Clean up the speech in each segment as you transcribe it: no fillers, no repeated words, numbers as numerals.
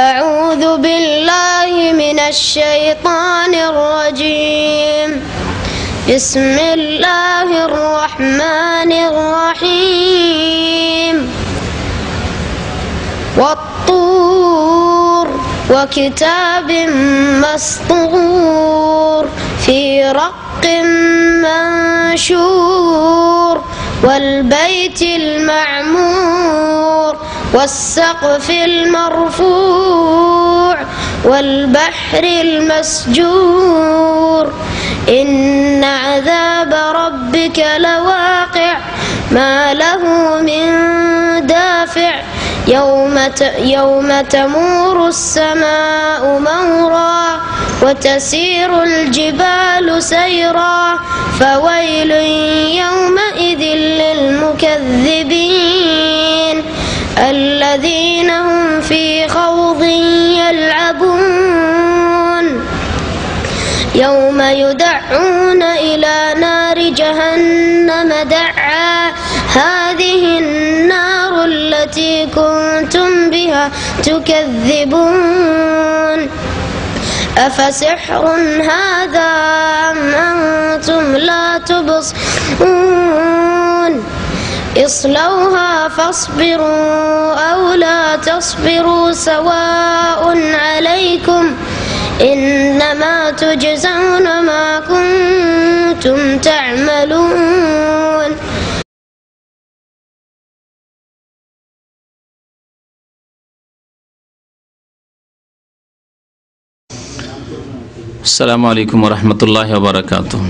أعوذ بالله من الشيطان الرجيم بسم الله الرحمن الرحيم والطور وكتاب مسطور في رق منشور والبيت المعمور والسقف المرفوع والبحر المسجور إن عذاب ربك لواقع ما له من دافع يوم تمور السماء مورا وتسير الجبال سيرا فويل يومئذ للمكذبين الذين هم في خوض يلعبون يوم يدعون إلى نار جهنم دعا هذه النار التي كنتم بها تكذبون أفسحر هذا أم أنتم لا تبصرون اصلوها فاصبروا أو لا تصبروا سواء عليكم إنما تجزون ما كنتم تعملون. السلام عليكم ورحمة الله وبركاته.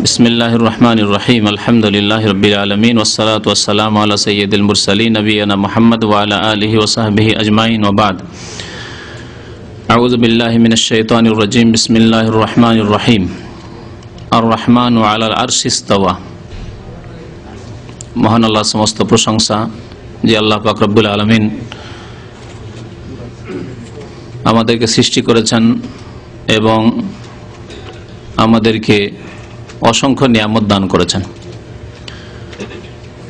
بسم الله الرحمن الرحيم الحمد لله رب العالمين والصلاة والسلام على سيد المرسلين نبينا محمد وعلى آله وصحبه أجمعين وبعد. أعوذ بالله من الشيطان الرجيم بسم الله الرحمن الرحيم الرحمن على العرش استوى. মহান আল্লাহ সমস্ত প্রশংসা যে আল্লাহ পাক রব্বুল আলামিন আমাদেরকে সৃষ্টি করেছেন এবং আমাদেরকে অসংখ্য নিয়ামত দান করেছেন।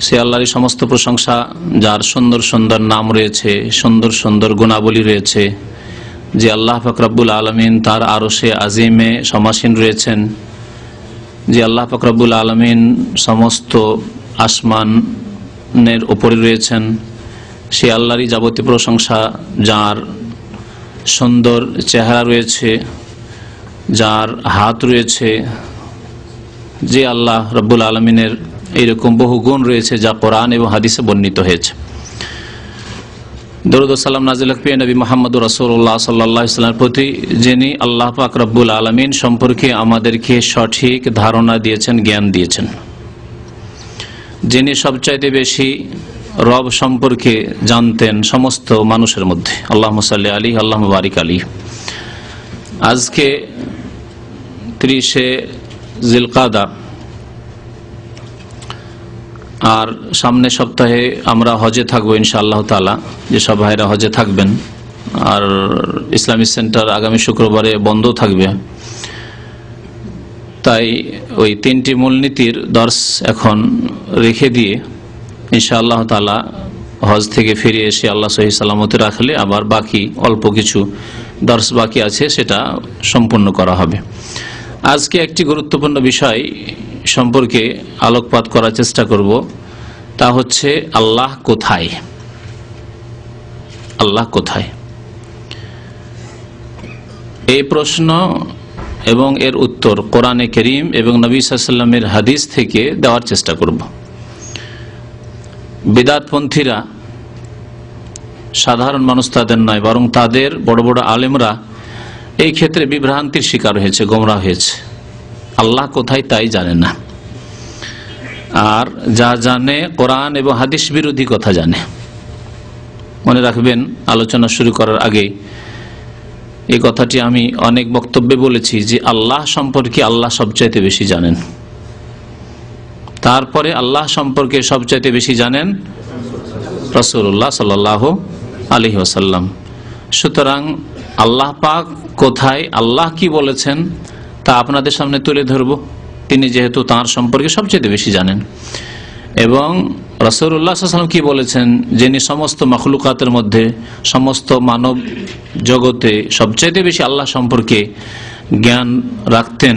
সে আল্লাহরই সমস্ত প্রশংসা যার সুন্দর সুন্দর নাম রয়েছে, সুন্দর সুন্দর গুণাবলী রয়েছে, যে আল্লাহ পাক রব্বুল আলামিন তার আরশে আজিমে সমাসীন রয়েছেন, যে আল্লাহ পাক রব্বুল আলামিন সমস্ত আসমানের উপরে রয়েছেন, সে আল্লাহরই যাবতীয় প্রশংসা যার সুন্দর চেহারা রয়েছে, যার হাত রয়েছে, যে আল্লাহ রব্বুল আলমিনের এইরকম বহু গুণ রয়েছে যা কোরআন এবং হাদিসে বর্ণিত হয়েছে। দরুদ ও সালাম নাজিল প্রিয় নবী মুহাম্মদ রাসূলুল্লাহ সাল্লাল্লাহু আলাইহি ওয়াসাল্লামের প্রতি, যিনি আল্লাহ পাক রব্বুল আলমিন সম্পর্কে আমাদেরকে সঠিক ধারণা দিয়েছেন, জ্ঞান দিয়েছেন, যিনি সবচাইতে বেশি রব সম্পর্কে জানতেন সমস্ত মানুষের মধ্যে। আল্লাহুম্মা সাল্লি আলাইহি আল্লাহুম্মা বারিক আলাইহি। আজকে 30শে জিলকাদা, আর সামনে সপ্তাহে আমরা হজে থাকবো ইনশাআল্লাহ তাআলা। যেসব ভাইরা হজে থাকবেন, আর ইসলামিক সেন্টার আগামী শুক্রবারে বন্ধ থাকবে, তাই ওই 3টি মূলনীতির দর্শ এখন রেখে দিয়ে ইনশাআল্লাহ তাআলা হজ থেকে ফিরে এসে আল্লাহ সহি সালামতে রাখলে আবার বাকি অল্প কিছু দর্শ বাকি আছে, সেটা সম্পূর্ণ করা হবে। আজকে একটি গুরুত্বপূর্ণ বিষয় সম্পর্কে আলোকপাত করার চেষ্টা করব, তা হচ্ছে আল্লাহ কোথায়। আল্লাহ কোথায়, এই প্রশ্ন এবং এর উত্তর কোরআনে কারীম এবং নবী সাল্লাল্লাহু আলাইহি ওয়াসাল্লামের হাদিস থেকে দেওয়ার চেষ্টা করব। বিদআতপন্থীরা সাধারণ মানুষ তাদের নয়, বরং তাদের বড় বড় আলেমরা এই ক্ষেত্রে বিভ্রান্তির শিকার হয়েছে, গোমরাহ হয়েছে। আল্লাহ কোথায় তাই জানে না, আর যা জানে কোরআন এবং হাদিস বিরোধী কথা জানে। মনে রাখবেন, আলোচনা শুরু করার আগে এই কথাটি আমি অনেক বক্তব্যে বলেছি যে আল্লাহ সম্পর্কে আল্লাহ সবচাইতে বেশি জানেন, তারপরে আল্লাহ সম্পর্কে সবচাইতে বেশি জানেন রাসূলুল্লাহ সাল্লাল্লাহু আলাইহি ওয়াসাল্লাম। সুতরাং আল্লাহ পাক কোথায়, আল্লাহ কি বলেছেন তা আপনাদের সামনে তুলে ধরব। তিনি যেহেতু তাঁর সম্পর্কে সবচেয়ে বেশি জানেন, এবং রাসূলুল্লাহ সাল্লাল্লাহু আলাইহি ওয়াসাল্লাম কি বলেছেন, যিনি সমস্ত মাখলুকাতের মধ্যে, সমস্ত মানব জগতে সবচেয়ে বেশি আল্লাহ সম্পর্কে জ্ঞান রাখতেন,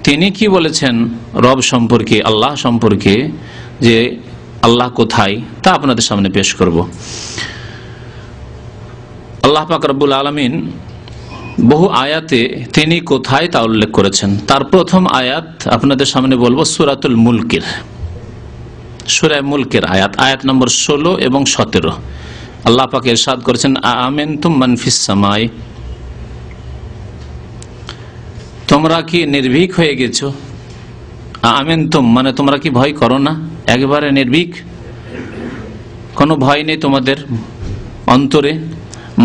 তিনি কি বলেছেন রব সম্পর্কে, আল্লাহ সম্পর্কে, যে আল্লাহ কোথায়, তা আপনাদের সামনে পেশ করব। আল্লাহ পাক রব্বুল আলামিন বহু আয়াতে তিনি কোথায় তা উল্লেখ করেছেন। তার প্রথম আয়াত আপনাদের সামনে বলবো সূরাতুল মুলকের, সূরা মুলকের আয়াত নম্বর 16 এবং 17। আল্লাহ পাক ইরশাদ করেছেন, আ'আমিনতুম মান ফিস সামাই, তোমরা কি নির্ভীক হয়ে গেছো। আ'আমিনতুম মানে তোমরা কি ভয় করো না, একেবারে নির্ভীক, কোনো ভয় নেই তোমাদের অন্তরে।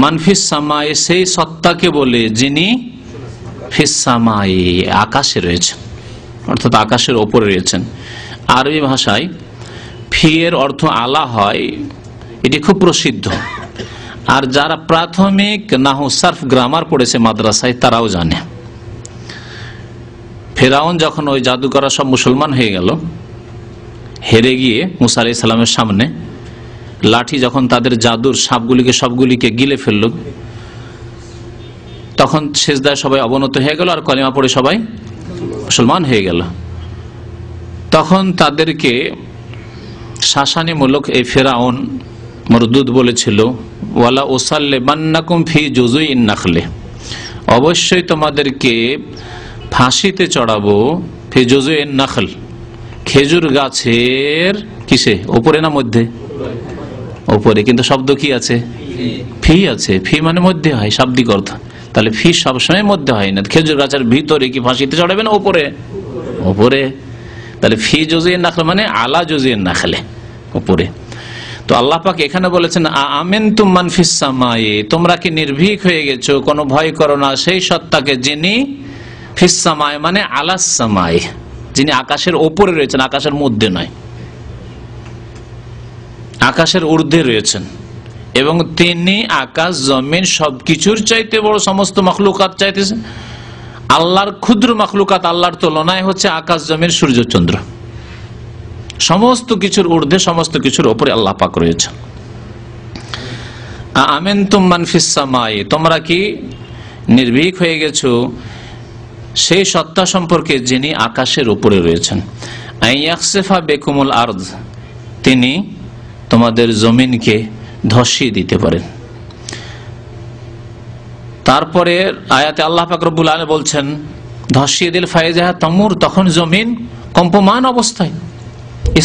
মান ফিস সামাই সেই সত্তাকে বলে যিনি ফিস সামাই আকাশে রয়েছেন, অর্থাৎ আকাশের ওপরে রয়েছেন। আরবি ভাষায় ফি এর অর্থ আলা হয়, এটি খুব প্রসিদ্ধ। আর যারা প্রাথমিক নাহু সারফ গ্রামার পড়েছে মাদ্রাসায় তারাও জানে। ফেরাউন যখন ওই জাদুকরা সব মুসলমান হয়ে গেল, হেরে গিয়ে মুসা আলাইহিস সালামের সামনে লাঠি যখন তাদের জাদুর সাপগুলিকে সবগুলিকে গিলে ফেলল, তখন সিজদায় সবাই অবনত হয়ে গেল আর কলিমা পড়ে সবাই মুসলমান হয়ে গেল। তখন তাদেরকে শাসানিমূলক এই ফেরাউন মরদুদ বলেছিল, ওয়ালা উসাল্লিবান্নাকুম ফি জুযুইন নাখলে, অবশ্যই তোমাদেরকে ফাঁসিতে চড়াবো, ফি জুযুইন নাখল, খেজুর গাছের কিসে, উপরে না মধ্যে, উপরে, কিন্তু শব্দ কি আছে, ফি আছে, ফি মানে মধ্যে হয় শাব্দিক অর্থ, তাহলে ফি সবসময় মধ্যে হয় না। খেজুর গাছের ভিতরে কি ফাঁসিতে চড়াবে না উপরে, উপরে, তাহলে ফি জুযুইন নাখল মানে আলা জুযুইন নাখলে, উপরে। তো আল্লাহ পাক এখানে বলেছেন, আ'আমিনতুম মান ফিস সামাই, তোমরা কি নির্ভীক হয়ে গেছো, কোনো ভয় করো না সেই সত্তাকে যিনি ফিস সামাই মানে আলাস সামাই, যিনি আকাশের ওপরে রয়েছেন, আকাশের মধ্যে নয়, আকাশের ঊর্ধ্বে রয়েছেন। এবং তিনি আকাশ জমিন সবকিছুর চাইতে বড়, সমস্ত মাখলুকাত চাইতেছেন। আল্লাহর ক্ষুদ্র মাখলুকাত আল্লাহর তুলনায় হচ্ছে আকাশ জমিন সূর্য চন্দ্র, সমস্ত কিছুর ঊর্ধ্বে, সমস্ত কিছুর ওপরে আল্লাহ পাক রয়েছেন। আ'আমিনতুম মান ফিস সামাই, তোমরা কি নির্ভীক হয়ে গেছো সেই সত্তা সম্পর্কে যিনি আকাশের উপরে রয়েছেন। আইয়াখসিফা বিকুমুল আরদ, তিনি তোমাদের জমিনকে ধসিয়ে দিতে পারেন। তারপরে আয়াতে আল্লাহ পাক রব্বুল আলামিন বলছেন, ধসিয়ে দিল ফাইজাহা তামুর, তখন জমিন কম্পমান অবস্থায়,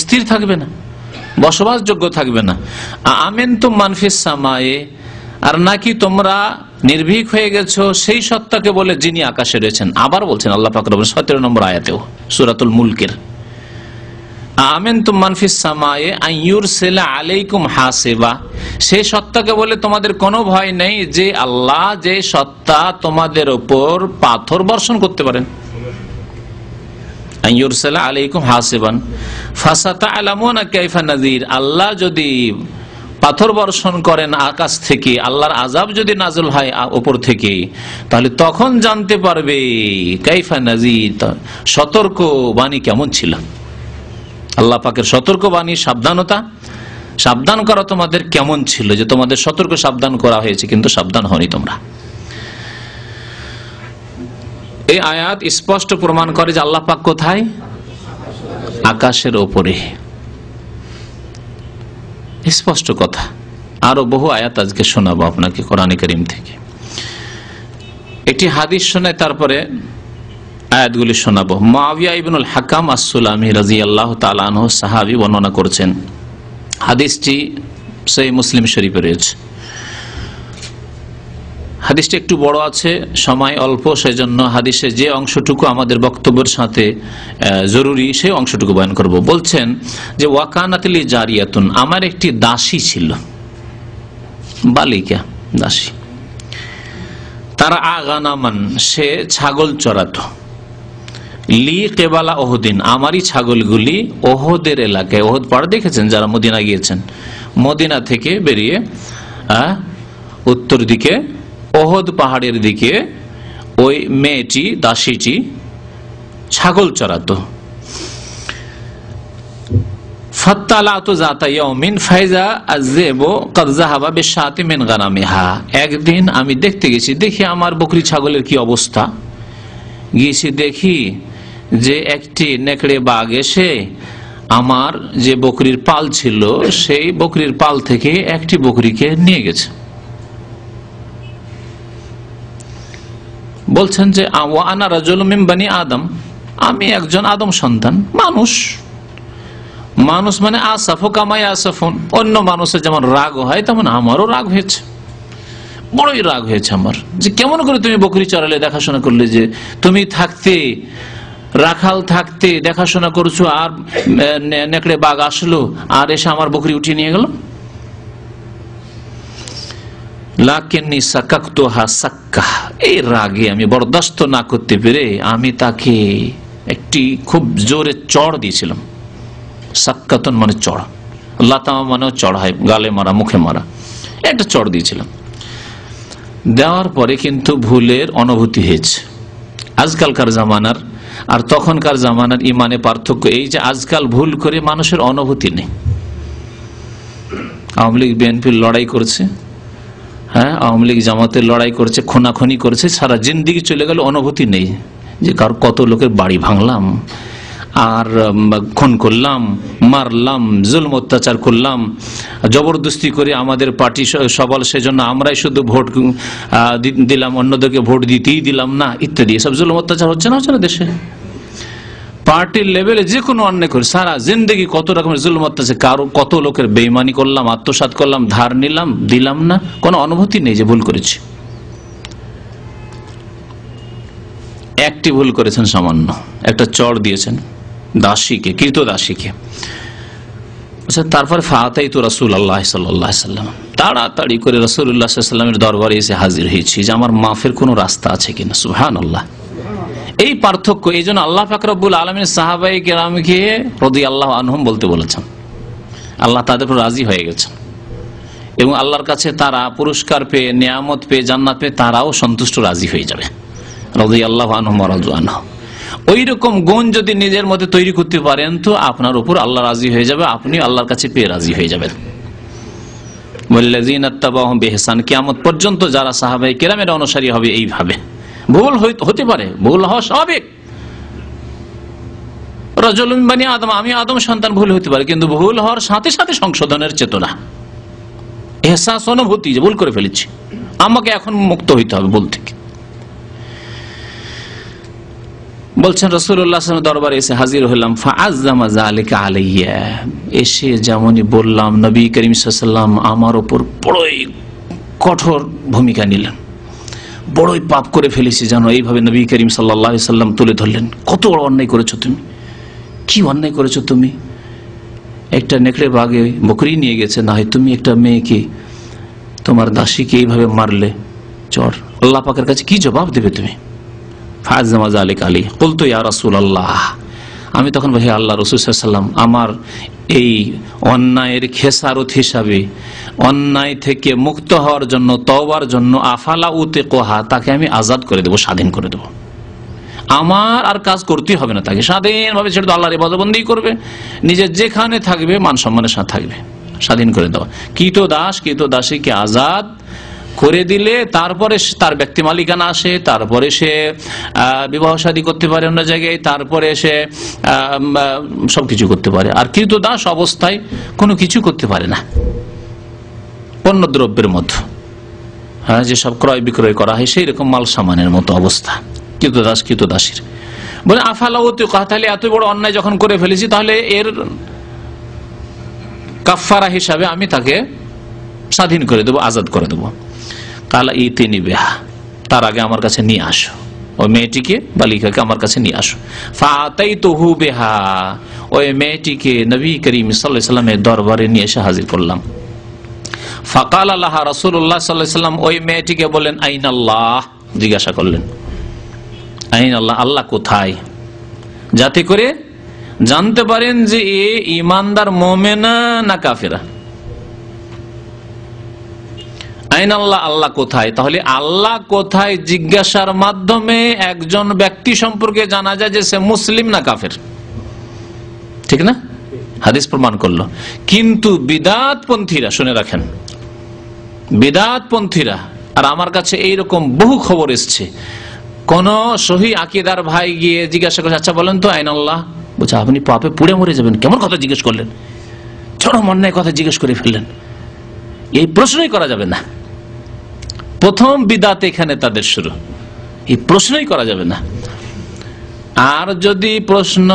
স্থির থাকবে না, বসবাসযোগ্য থাকবে না। আ'আমিনতুম মান ফিস সামাই, আর নাকি তোমরা নির্ভীক হয়ে গেছো সেই সত্তাকে বলে যিনি আকাশে রয়েছেন। আবার বলছেন আল্লাহ পাক রব্বুল 17 নম্বর আয়াতেও সূরাতুল মুলকের, আ'আমিনতুম মান ফিস সামাই আন ইউরসিলা আলাইকুম হাসিবা, সেই সত্তাকে বলে তোমাদের কোনো ভয় নেই যে আল্লাহ, যে সত্তা তোমাদের উপর পাথর বর্ষণ করতে পারেন। আন ইউরসিলা আলাইকুম হাসিবান ফাসাতা'লামুনা কাইফা নাযির, আল্লাহ যদি পাথর বর্ষণ করেন আকাশ থেকে, আল্লাহর আযাব যদি নাযিল হয় উপর থেকে, তাহলে তখন জানতে পারবে কাইফা নাযির, সতর্ক বাণী কেমন ছিল। আল্লাহ পাকের সতর্ক বাণী, সাবধানতা, সাবধান করা তোমাদের কেমন ছিল, যে তোমাদের সতর্ক সাবধান করা হয়েছে কিন্তু সাবধান হওনি তোমরা। এই আয়াত স্পষ্ট প্রমাণ করে যে আল্লাহ পাক কোথায়, আকাশের ওপরে, স্পষ্ট কথা। আরো বহু আয়াত আজকে শোনাবো আপনাকে কোরআনে কারীম থেকে। একটি হাদিস শোনায় তারপরে আয়াতগুলি শোনাবো। মুআবিয়া ইবনুল হাকাম আস-সুলামি রাদিয়াল্লাহু তাআলা আনহু সাহাবী বর্ণনা করেছেন, হাদিসটি সহিহ মুসলিম শরীফে রয়েছে। হাদিসটি একটু বড় আছে, সময় অল্প, সেজন্য হাদিসে যে অংশটুকু আমাদের বক্তব্যের সাথে জরুরি সেই অংশটুকু বয়ান করব। বলছেন যে ওয়াকানাতিলি জারিয়াতুন, আমার একটি দাসী ছিল, বালিকা দাসী, তারা আগানামান, সে ছাগল চড়াতো, লি কেবালা ওহদিন, আমারই ছাগলগুলি ওহদের এলাকায়, ওহদ পাহাড় দেখেছেন যারা মদিনা গিয়েছেন, মদিনা থেকে বেরিয়ে উত্তর দিকে ওহদ পাহাড়ের দিকে ওই মেয়েটি, দাসীটি ছাগল চড়াতো। একদিন আমি দেখতে গেছি, দেখি আমার বকরি ছাগলের কি অবস্থা। গিয়েছি, দেখি যে একটি নেকড়ে বাঘ এসে আমার যে বকরির পাল ছিল সেই বকরির পাল থেকে একটি বকরিকে নিয়ে গেছে। বলছেন যে আনা রাজুলুম মিন বানি আদম, আমি একজন আদম সন্তান মানুষ। মানুষ মানে আসাফু কামা ইয়াসাফুন, অন্য মানুষের যেমন রাগ হয় তেমন আমারও রাগ হয়েছে, বড়ই রাগ হয়েছে আমার, যে কেমন করে তুমি বকরি চড়ালে, দেখাশোনা করলে, যে তুমি থাকতে, রাখাল থাকতে দেখাশোনা করছো, আর নেকড়ে বাঘ আসলো আর এসে আমার বকরি উঠিয়ে নিয়ে গেল। লাকিন্নী সাকাকতুহা সাক্কা, এই রাগে আমি বরদাস্ত না করতে পেরে আমি তাকে একটি খুব জোরে চড় দিয়েছিলাম। সাক্কাতন মানে চড়, লাতামা মানেও চড় হয়, গালে মারা, মুখে মারা, একটা চড় দিয়েছিলাম। দেওয়ার পরে কিন্তু ভুলের অনুভূতি হয়েছে। আজকালকার জামানার আর তখনকার জামানার ইমানে পার্থক্য এই যে আজকাল ভুল করে মানুষের অনুভূতি নেই। আওয়ামী লীগ বিএনপির লড়াই করছে, হ্যাঁ, আওয়ামী লীগ জামাতের লড়াই করছে, খুনাখুনি করছে, সারা জিন্দিগি চলে গেল, অনুভূতি নেই যে কার কত লোকের বাড়ি ভাঙলাম, আর খুন করলাম, মারলাম, জুলম অত্যাচার করলাম, জবরদস্তি করে আমাদের পার্টি সবল, সেজন্য আমরাই শুধু ভোট দিলাম, অন্যদেরকে ভোট দিতেই দিলাম না, ইত্যাদি। এসব জুলম অত্যাচার হচ্ছে না, হচ্ছে না দেশে? পার্টির লেভেলে যে কোনো অন্যায় করে সারা জিন্দগি কত রকমের জুলম অত্যাচার, কারো কত লোকের বেইমানি করলাম, আত্মসাৎ করলাম, ধার নিলাম, দিলাম না, কোনো অনুভূতি নেই যে ভুল করেছি। একটি ভুল করেছেন, সামান্য একটা চড় দিয়েছেন দাসীকে, কৃত দাসীকে। তারপর ফাতাইতু রাসূলুল্লাহ সাল্লাল্লাহু আলাইহি সাল্লাম, তাড়াতাড়ি করে রাসূলুল্লাহ সাল্লাল্লাহু আলাইহি সাল্লামের দরবারে এসে হাজির হয়েছি যে আমার মাফের কোনো রাস্তা আছে কিনা। সুবহানাল্লাহ। এই পার্থক্য, এই জন্য আল্লাহ পাক রব্বুল আলামিন সাহাবায়ে কেরামকে রাদিয়াল্লাহু আনহুম বলতে বলেছেন। আল্লাহ তাদের উপর রাজি হয়ে গেছেন এবং আল্লাহর কাছে তারা পুরস্কার পেয়ে, নিয়ামত পেয়ে, জান্নাত পেয়ে তারাও সন্তুষ্ট, রাজি হয়ে যাবে। রাদিয়াল্লাহু আনহুম ওয়া রাদু আনহু। ওই রকম গুণ যদি নিজের মধ্যে তৈরি করতে পারেন তো আপনার উপর আল্লাহ রাজি হয়ে যাবে, আপনি আল্লাহর কাছে পেয়ে রাজি হয়ে যাবেন। ওয়াল্লাযীনা তাবাউহুম বিইহসান, কিয়ামত পর্যন্ত যারা সাহাবায়ে কেরামের অনুসারী হবে এইভাবে। ভুল হতে পারে, ভুল হওয়া স্বাভাবিক। রাজুলুম মিন বানি আদম, আমি আদম সন্তান, ভুল হতে পারে, কিন্তু ভুল হওয়ার সাথে সাথে সংশোধনের চেতনা, ইহসাস, অনুভূতি যে ভুল করে ফেলেছি, আমাকে এখন মুক্ত হইতে হবে ভুল থেকে। বলছেন রাসূলুল্লাহ সাল্লাল্লাহু আলাইহি ওয়াসাল্লাম দরবারে এসে হাজির হলাম। ফাআযযামা যালিকা আলাইয়া, এসে যেমনই বললাম নবী করিম সাল্লাল্লাহু আলাইহি ওয়াসাল্লাম আমার উপর বড়ই কঠোর ভূমিকা নিলেন। বড়ই পাপ করে ফেলেছি জানো, এইভাবে নবী করিম সাল্লাল্লাহু আলাইহি ওয়াসাল্লাম তুলে ধরলেন। কত বড় অন্যায় করেছো তুমি, কি অন্যায় করেছো তুমি। একটা নেকড়ে বাঘে বকরি নিয়ে গেছে, না হয় তুমি একটা মেয়েকে, তোমার দাসীকে এইভাবে মারলে, চর। আল্লাহ পাকের কাছে কি জবাব দেবে তুমি? ফাআযযামা যালিকা আলাইহি, কুলতু ইয়া রাসূলুল্লাহ, আমি তখন বলি, আল্লাহ রাসূল সাল্লাল্লাহু আলাইহি ওয়াসাল্লাম, আমার এই অন্যায়ের খেসারত হিসাবে, অন্যায় থেকে মুক্ত হওয়ার জন্য, তওবার জন্য, আফালা উতিকুহা, তাকে আমি আজাদ করে দেব, স্বাধীন করে দেব। আমার আর কাজ করতেই হবে না, তাকে স্বাধীনভাবে ছেড়ে দেব, আল্লাহর ইবাদতবন্দি করবে, নিজের যেখানে থাকবে মান সম্মানের সাথে থাকবে, স্বাধীন করে দেওয়া। কৃত দাস, কৃত দাসীকে আজাদ করে দিলে তারপরে তার ব্যক্তি মালিকানা আসে, তারপরে সে বিবাহ শাদী করতে পারে অন্য জায়গায়, তারপরে সে সবকিছু করতে পারে। আর কৃত দাস অবস্থায় কোনো কিছু করতে পারে না, পণ্য দ্রব্যের মতো, হ্যাঁ, যেসব ক্রয় বিক্রয় করা হয় সেই রকম মাল সামানের মতো অবস্থা কৃত দাস, কৃত দাসীর। বলে আফালা উতিকুহা, তাহলে এত বড় অন্যায় যখন করে ফেলেছি, তাহলে এর কাফারা হিসাবে আমি তাকে স্বাধীন করে দেবো, আজাদ করে দেবো। কালা ইতিনি বিহা, তার আগে আমার কাছে নিয়ে আসো, ওই মেয়েটিকে, বালিকাকে আমার কাছে নিয়ে আসো। ফাআতাইতুহু বিহা, ওই মেয়েটিকে নবী করিম সাল্লাল্লাহু আলাইহি ওয়াসাল্লামের দরবারে নিয়ে এসে হাজির করলাম। ফাকালা লাহা রাসূলুল্লাহ সাল্লাল্লাহু আলাইহি ওয়াসাল্লাম, ওই মেয়েটিকে বলেন আইনাল্লাহ, জিজ্ঞাসা করলেন আইনাল্লাহ, আল্লাহ কোথায়, যাতে করে জানতে পারেন যে এ ঈমানদার মুমিনা না কাফেরা। আইনাল্লাহ, আল্লাহ কোথায়। তাহলে আল্লাহ কোথায় জিজ্ঞাসার মাধ্যমে একজন ব্যক্তি সম্পর্কে জানা যায় যে সে মুসলিম না কাফের, ঠিক না? হাদিস প্রমাণ করলো। কিন্তু বিদআতপন্থীরা, শুনে রাখেন, বিদআতপন্থীরা, আর আমার কাছে এইরকম বহু খবর এসছে, কোন সহি আকীদার ভাই গিয়ে জিজ্ঞাসা করছে, আচ্ছা বলেন তো আইন আল্লাহ, বলছে আপনি পাপে পুড়ে মরে যাবেন, কেমন কথা জিজ্ঞেস করলেন, চরম অন্যায় কথা জিজ্ঞেস করে ফেললেন, এই প্রশ্নই করা যাবে না। প্রথম বিদআত এখানে তাদের শুরু, এই প্রশ্নই করা যাবে না। আর যদি প্রশ্ন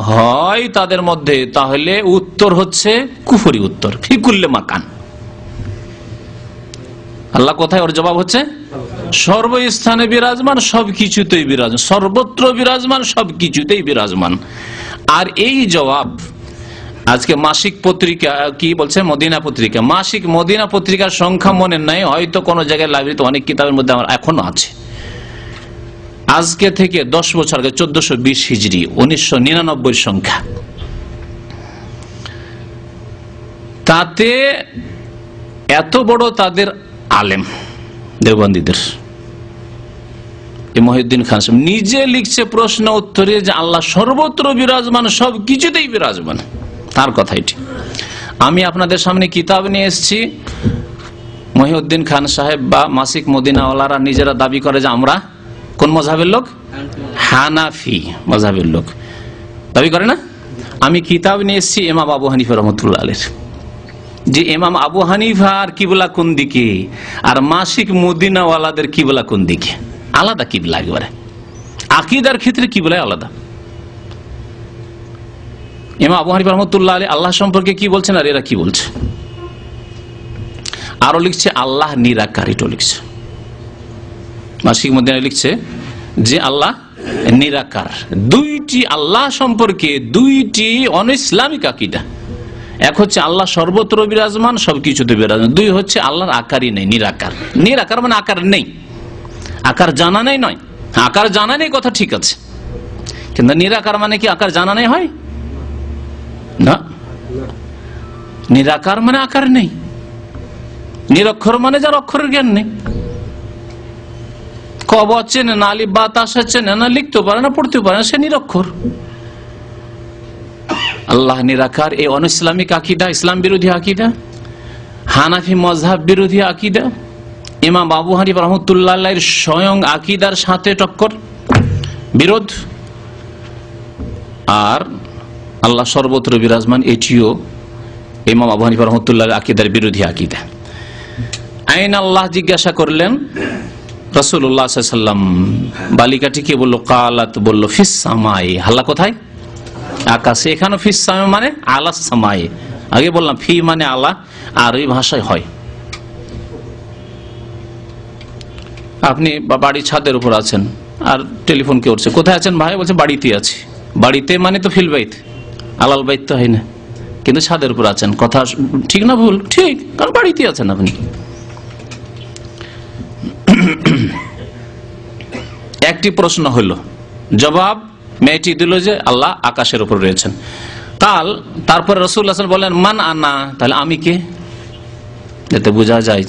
হয় তাদের মধ্যে, তাহলে উত্তর হচ্ছে কুফরি উত্তর, ফি কুল্লি মাকান। আল্লাহ কোথায়, ওর জবাব হচ্ছে সর্বস্থানে বিরাজমান, সবকিছুতেই বিরাজমান, সর্বত্র বিরাজমান, সবকিছুতেই বিরাজমান। আর এই জবাব আজকে মাসিক পত্রিকা কি বলছে, মদিনা পত্রিকা, মাসিক মদিনা পত্রিকার সংখ্যা মনে নাই, হয়তো কোন জায়গায় লাইব্রেরিতে অনেক কিতাবের মধ্যে আমার এখনো আছে, আজকে থেকে 10 বছর আগে 1420 হিজরি 1999 সংখ্যা, তাতে এত বড় তাদের আলেম দেওবন্দীদের মহিউদ্দিন খান সাহেব নিজে লিখছে প্রশ্ন উত্তরে যে আল্লাহ সর্বত্র বিরাজমান, সব কিছুতেই বিরাজমান, তার কথা এটি। আমি আপনাদের সামনে কিতাব নিয়ে এসেছি, মহিউদ্দিন খান সাহেব বা মাসিক মদিনাওয়ালারা নিজেরা দাবি করে যে আমরা কোন মযহাবের লোক, হানাফি মযহাবের লোক দাবি করে না। আমি কিতাব নিয়ে এসেছি ইমাম আবু হানিফা রাহমাতুল্লাহ আলাইহি, যে ইমাম আবু হানিফার কিবলা কোন দিকে আর মাসিক মদিনাওয়ালাদের কিবলা কোন দিকে, আলাদা কিবলা, একেবারে আকীদার ক্ষেত্রে কিবলা আলাদা। ইমাম আবু হানিফা রাহমাতুল্লাহ আলাইহি আল্লাহ সম্পর্কে কি বলছেন আর এরা কি বলছে। আরো লিখছে আল্লাহ নিরাকার, এটাও লিখছে মাসিক মদিনা, লিখছে যে আল্লাহ নিরাকার। দুইটি আল্লাহ সম্পর্কে দুইটি অনইসলামিক আকীদা, এক হচ্ছে আল্লাহ সর্বত্র বিরাজমান, সবকিছুতে বিরাজমান, দুই হচ্ছে আল্লাহর আকারই নেই, নিরাকার। নিরাকার মানে আকার নেই, আকার জানা নেই নয়, আকার জানা নেই কথা ঠিক আছে, কিন্তু নিরাকার মানে কি আকার জানা নেই হয় না, নিরাকার মানে আকার নেই, নিরক্ষর মানে যার অক্ষরের জ্ঞান নেই, ক ব চেনে না, আলিফ বা তা চেনে না, লিখতেও পারে না, পড়তেও পারে না, সে নিরক্ষর। আল্লাহ নিরাকার, এই অনইসলামিক আকীদা, ইসলাম বিরোধী আকীদা, হানাফি মযহাব বিরোধী আকীদা, ইমাম আবু হানিফা রাহমাতুল্লাহ আলাইহির স্বয়ং আকীদার সাথে টক্কর, বিরোধ। আর আল্লাহ সর্বত্র বিরাজমান, এটিও ইমাম আবু হানিফা রাহমাতুল্লাহ আলাইহির আকীদার বিরোধী আকীদা। আইন আল্লাহ জিজ্ঞাসা করলেন রাসূলুল্লাহ সাল্লাল্লাহু আলাইহি ওয়াসাল্লাম, বালিকাটিকে বলল কালাত, বলল ফিস সামাই, আল্লাহ কোথায়, আকাশে। এখানে ফিস সামাই মানে আলাস সামাই, আগে বললাম ফি মানে আল্লাহ, আর ওই ভাষায় হয়। আপনি বাড়ির ছাদের উপর আছেন আর টেলিফোন কে উঠছে, কোথায় আছেন ভাই, বলছে বাড়িতে আছি। বাড়িতে মানে তো ফিল বাইত, আলাল বাইত তো হয় না, কিন্তু ছাদের উপর আছেন, কথা ঠিক না ভুল? ঠিক, কারণ বাড়িতে আছেন আপনি। একটি প্রশ্ন হলো, জবাব মেয়েটি দিল যে আল্লাহ আকাশের উপর রয়েছেন। তারপর রাসূলুল্লাহ সাল্লাল্লাহু আলাইহি ওয়াসাল্লাম বলেন মান আনা, তাহলে আমি কে, যাতে বোঝা যায়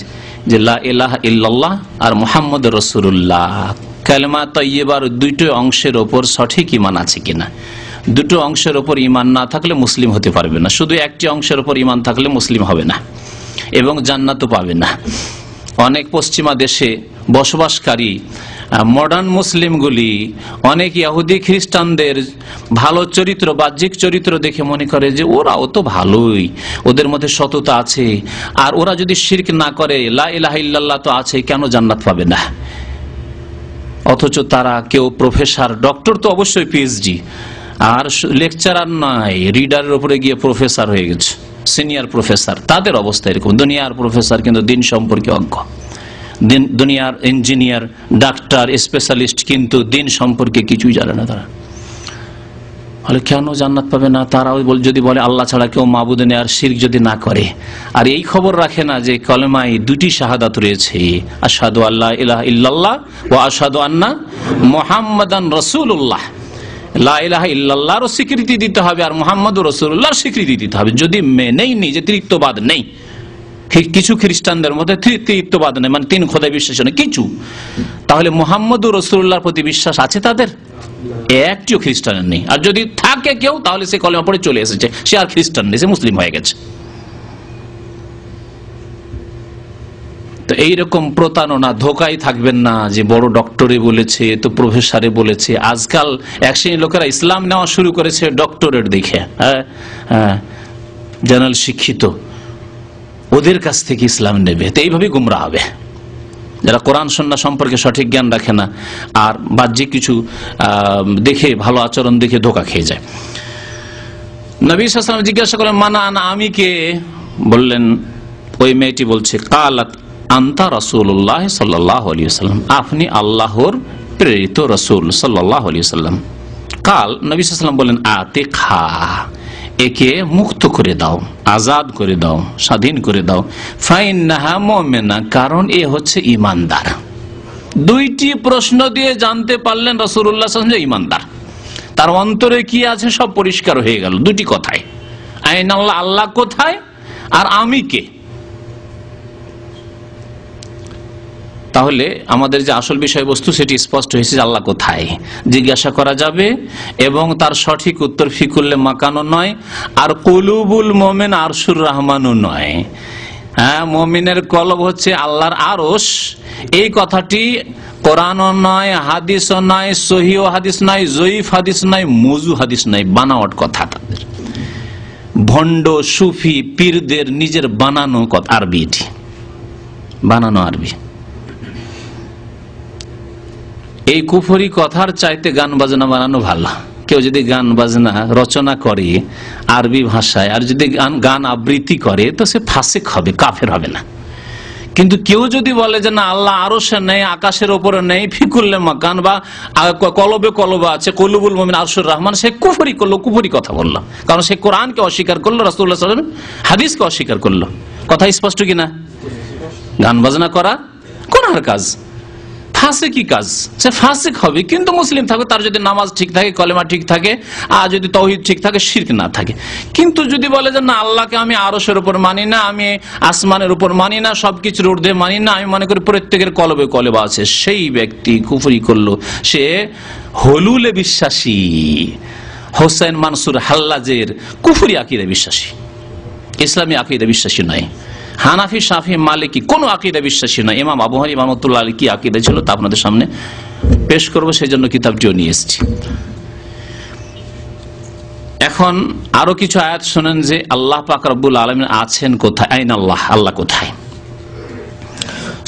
যে লা ইলাহা ইল্লাল্লাহ আর মুহাম্মদুর রাসূলুল্লাহ কালেমা তাইয়্যিবার দুটো অংশের উপর সঠিক ঈমান আছে কিনা। দুটো অংশের উপর ঈমান না থাকলে মুসলিম হতে পারবে না, শুধু একটি অংশের উপর ঈমান থাকলে মুসলিম হবে না এবং জান্নাতও পাবে না। অনেক পশ্চিমা দেশে বসবাসকারী মডার্ন মুসলিমগুলি অনেক ইহুদি খ্রিস্টানদের ভালো চরিত্র, বাহ্যিক চরিত্র দেখে মনে করে যে ওরাও তো ভালোই, ওদের মধ্যে সততা আছে, আর ওরা যদি শিরক না করে, লা ইলাহা ইল্লাল্লাহ তো আছে, কেন জান্নাত পাবে না। অথচ তারা কেউ প্রফেসর, ডক্টর তো অবশ্যই পিএইচডি, আর লেকচারার নয়, রিডারের উপরে গিয়ে প্রফেসর হয়ে গেছে, সিনিয়র প্রফেসর। তাদের অবস্থা এরকম, দুনিয়ার প্রফেসর কিন্তু দিন সম্পর্কে অজ্ঞ, দুনিয়ার ইঞ্জিনিয়ার, ডাক্তার, স্পেশালিস্ট, কিন্তু দিন সম্পর্কে কিছুই জানে না তারা। বলে কেন জান্নাত পাবে না? তারাও যদি বলে আল্লাহ ছাড়া কেউ মাবুদ নেই, আর শিরক যদি না করে, আর এই খবর রাখে না যে কলেমায় দুটি শাহাদাত রয়েছে, আশহাদু আল্লা ইলাহা ইল্লাল্লাহ ওয়া আশহাদু আন্না মুহাম্মাদান রাসূলুল্লাহ। লা ইলাহা ইল্লাল্লাহর স্বীকৃতি দিতে হবে আর মুহাম্মাদুর রাসূলুল্লাহর স্বীকৃতি দিতে হবে। যদি মেনেই নি যে তৃতীয়বাদ নেই, কিছু খ্রিস্টানদের মধ্যে তৃতীয়বাদ নেই, মানে তিন খোদায় বিশ্বাস নেই কিছু, তাহলে মুহাম্মাদুর রাসূলুল্লাহর প্রতি বিশ্বাস আছে তাদের? একটিও খ্রিস্টানের নেই। আর যদি থাকে কেউ তাহলে সে কলেমা পড়ে চলে এসেছে, সে আর খ্রিস্টান নেই, সে মুসলিম হয়ে গেছে। তো এইরকম প্রতারণা ধোকায় থাকবেন না যে বড় ডক্টরে বলেছে, তো প্রফেসরে বলেছে। আজকাল এক শ্রেণীর লোকেরা ইসলাম নেওয়া শুরু করেছে ডক্টরেট দেখে, জেনারেল শিক্ষিত, ওদের কাছ থেকে ইসলাম নেবে। তো এইভাবেই গুমরা হবে যারা কোরআন সুন্নাহ সম্পর্কে সঠিক জ্ঞান রাখে না আর বাহ্যিক কিছু দেখে, ভালো আচরণ দেখে ধোকা খেয়ে যায়। নবী সাল্লাল্লাহু আলাইহি ওয়াসাল্লাম জিজ্ঞাসা করলেন, মানা আনা, আমি কে? বললেন, ওই মেয়েটি বলছে, কালাত আনতা রাসূলুল্লাহ সাল্লাল্লাহু আলাইহি ওয়াসাল্লাম, আপনি আল্লাহর প্রেরিত রাসূল সাল্লাল্লাহু আলাইহি ওয়াসাল্লাম। কাল নবী সাল্লাল্লাহু আলাইহি ওয়াসাল্লাম বলেন, আতিকহা, একে মুক্ত করে দাও, আজাদ করে দাও, স্বাধীন করে দাও। ফাইন্নাহা মুমিনা, কারণ এ হচ্ছে ঈমানদার। দুইটি প্রশ্ন দিয়ে জানতে পারলেন রাসূলুল্লাহ সাল্লাল্লাহু আলাইহি ওয়াসাল্লাম ঈমানদার। তার অন্তরে কি আছে সব পরিষ্কার হয়ে গেল দুটি কথায়, আইনাল্লাহ, আল্লাহ কোথায়, আর আমি কে। তাহলে আমাদের যে আসল বিষয়বস্তু সেটি স্পষ্ট হয়েছে যে আল্লাহ কোথায় জিজ্ঞাসা করা যাবে, এবং তার সঠিক উত্তর ফিকুল্লে মাকানো নয়, আর কুলুবুল মুমিন আরশুর রহমানও নয়। হ্যাঁ, মুমিনের কলব হচ্ছে আল্লাহর আরশ। এই কথাটি কোরআনও নয়, হাদিসও নয়, সহিহ হাদিস নয়, জয়ীফ হাদিস নয়, মৌজু হাদিস নয়, বানাওয়াট কথা। তাদের ভণ্ড সুফি পীরদের নিজের বানানো কথা, আরবি, এটি বানানো আরবি। এই কুফরি কথার চাইতে গান বাজনা বানানো ভালো। কেউ যদি গান বাজনা রচনা করে আরবি ভাষায়, আর যদি গান আবৃত্তি করে, তো সে ফাসিক হবে, কাফের হবে না। কিন্তু কেউ যদি বলে যে না, আল্লাহ আরশে নেই, আকাশের ওপরে নেই, ফিকুল্লে মাকান, বা কলবে কলবে আছে, কলুবুল মুমিন আরশুর রহমান, সে কুফরি করলো, কুফরি কথা বললো। কারণ সে কোরআনকে অস্বীকার করলো, রাসূলুল্লাহ সাল্লাল্লাহু আলাইহি ওয়াসাল্লাম হাদিসকে অস্বীকার করলো। কথা স্পষ্ট কিনা? গান বাজনা করা গুনাহের কাজ, ফাসিকি কাজ, সে ফাসিক হবে। কিন্তু মুসলিম থাকবে, তার যদি নামাজ ঠিক থাকে, কলেমা ঠিক থাকে, আর যদি তাওহীদ ঠিক থাকে, শিরক না থাকে। কিন্তু যদি বলে যে না, আল্লাহকে আমি আরশের উপর মানি না, আমি আসমানের উপর মানি না, সবকিছুর ঊর্ধ্বে মানি না, আমি মনে করি প্রত্যেকের কলবে কলবা আছে, সেই ব্যক্তি কুফরি করলো। সে হলুলে বিশ্বাসী, হোসেন মানসুর হাল্লাজের কুফরি আকীদা বিশ্বাসী, ইসলামী আকীদা বিশ্বাসী নয়। হানাফি, শাফি, মালিকি কোন আকীদা বিশ্বাসী নয়। ইমাম আবু হানিফা রাহমাতুল্লাহ আলাইহি কি আকীদা ছিল তা আপনাদের সামনে পেশ করব, সেই জন্য কিতাবটিও নিয়ে এসেছি। এখন আরো কিছু আয়াত শুনেন যে আল্লাহ পাক রব্বুল আলামিন আছেন কোথায়, আইনা আল্লাহ, আল্লাহ কোথায়।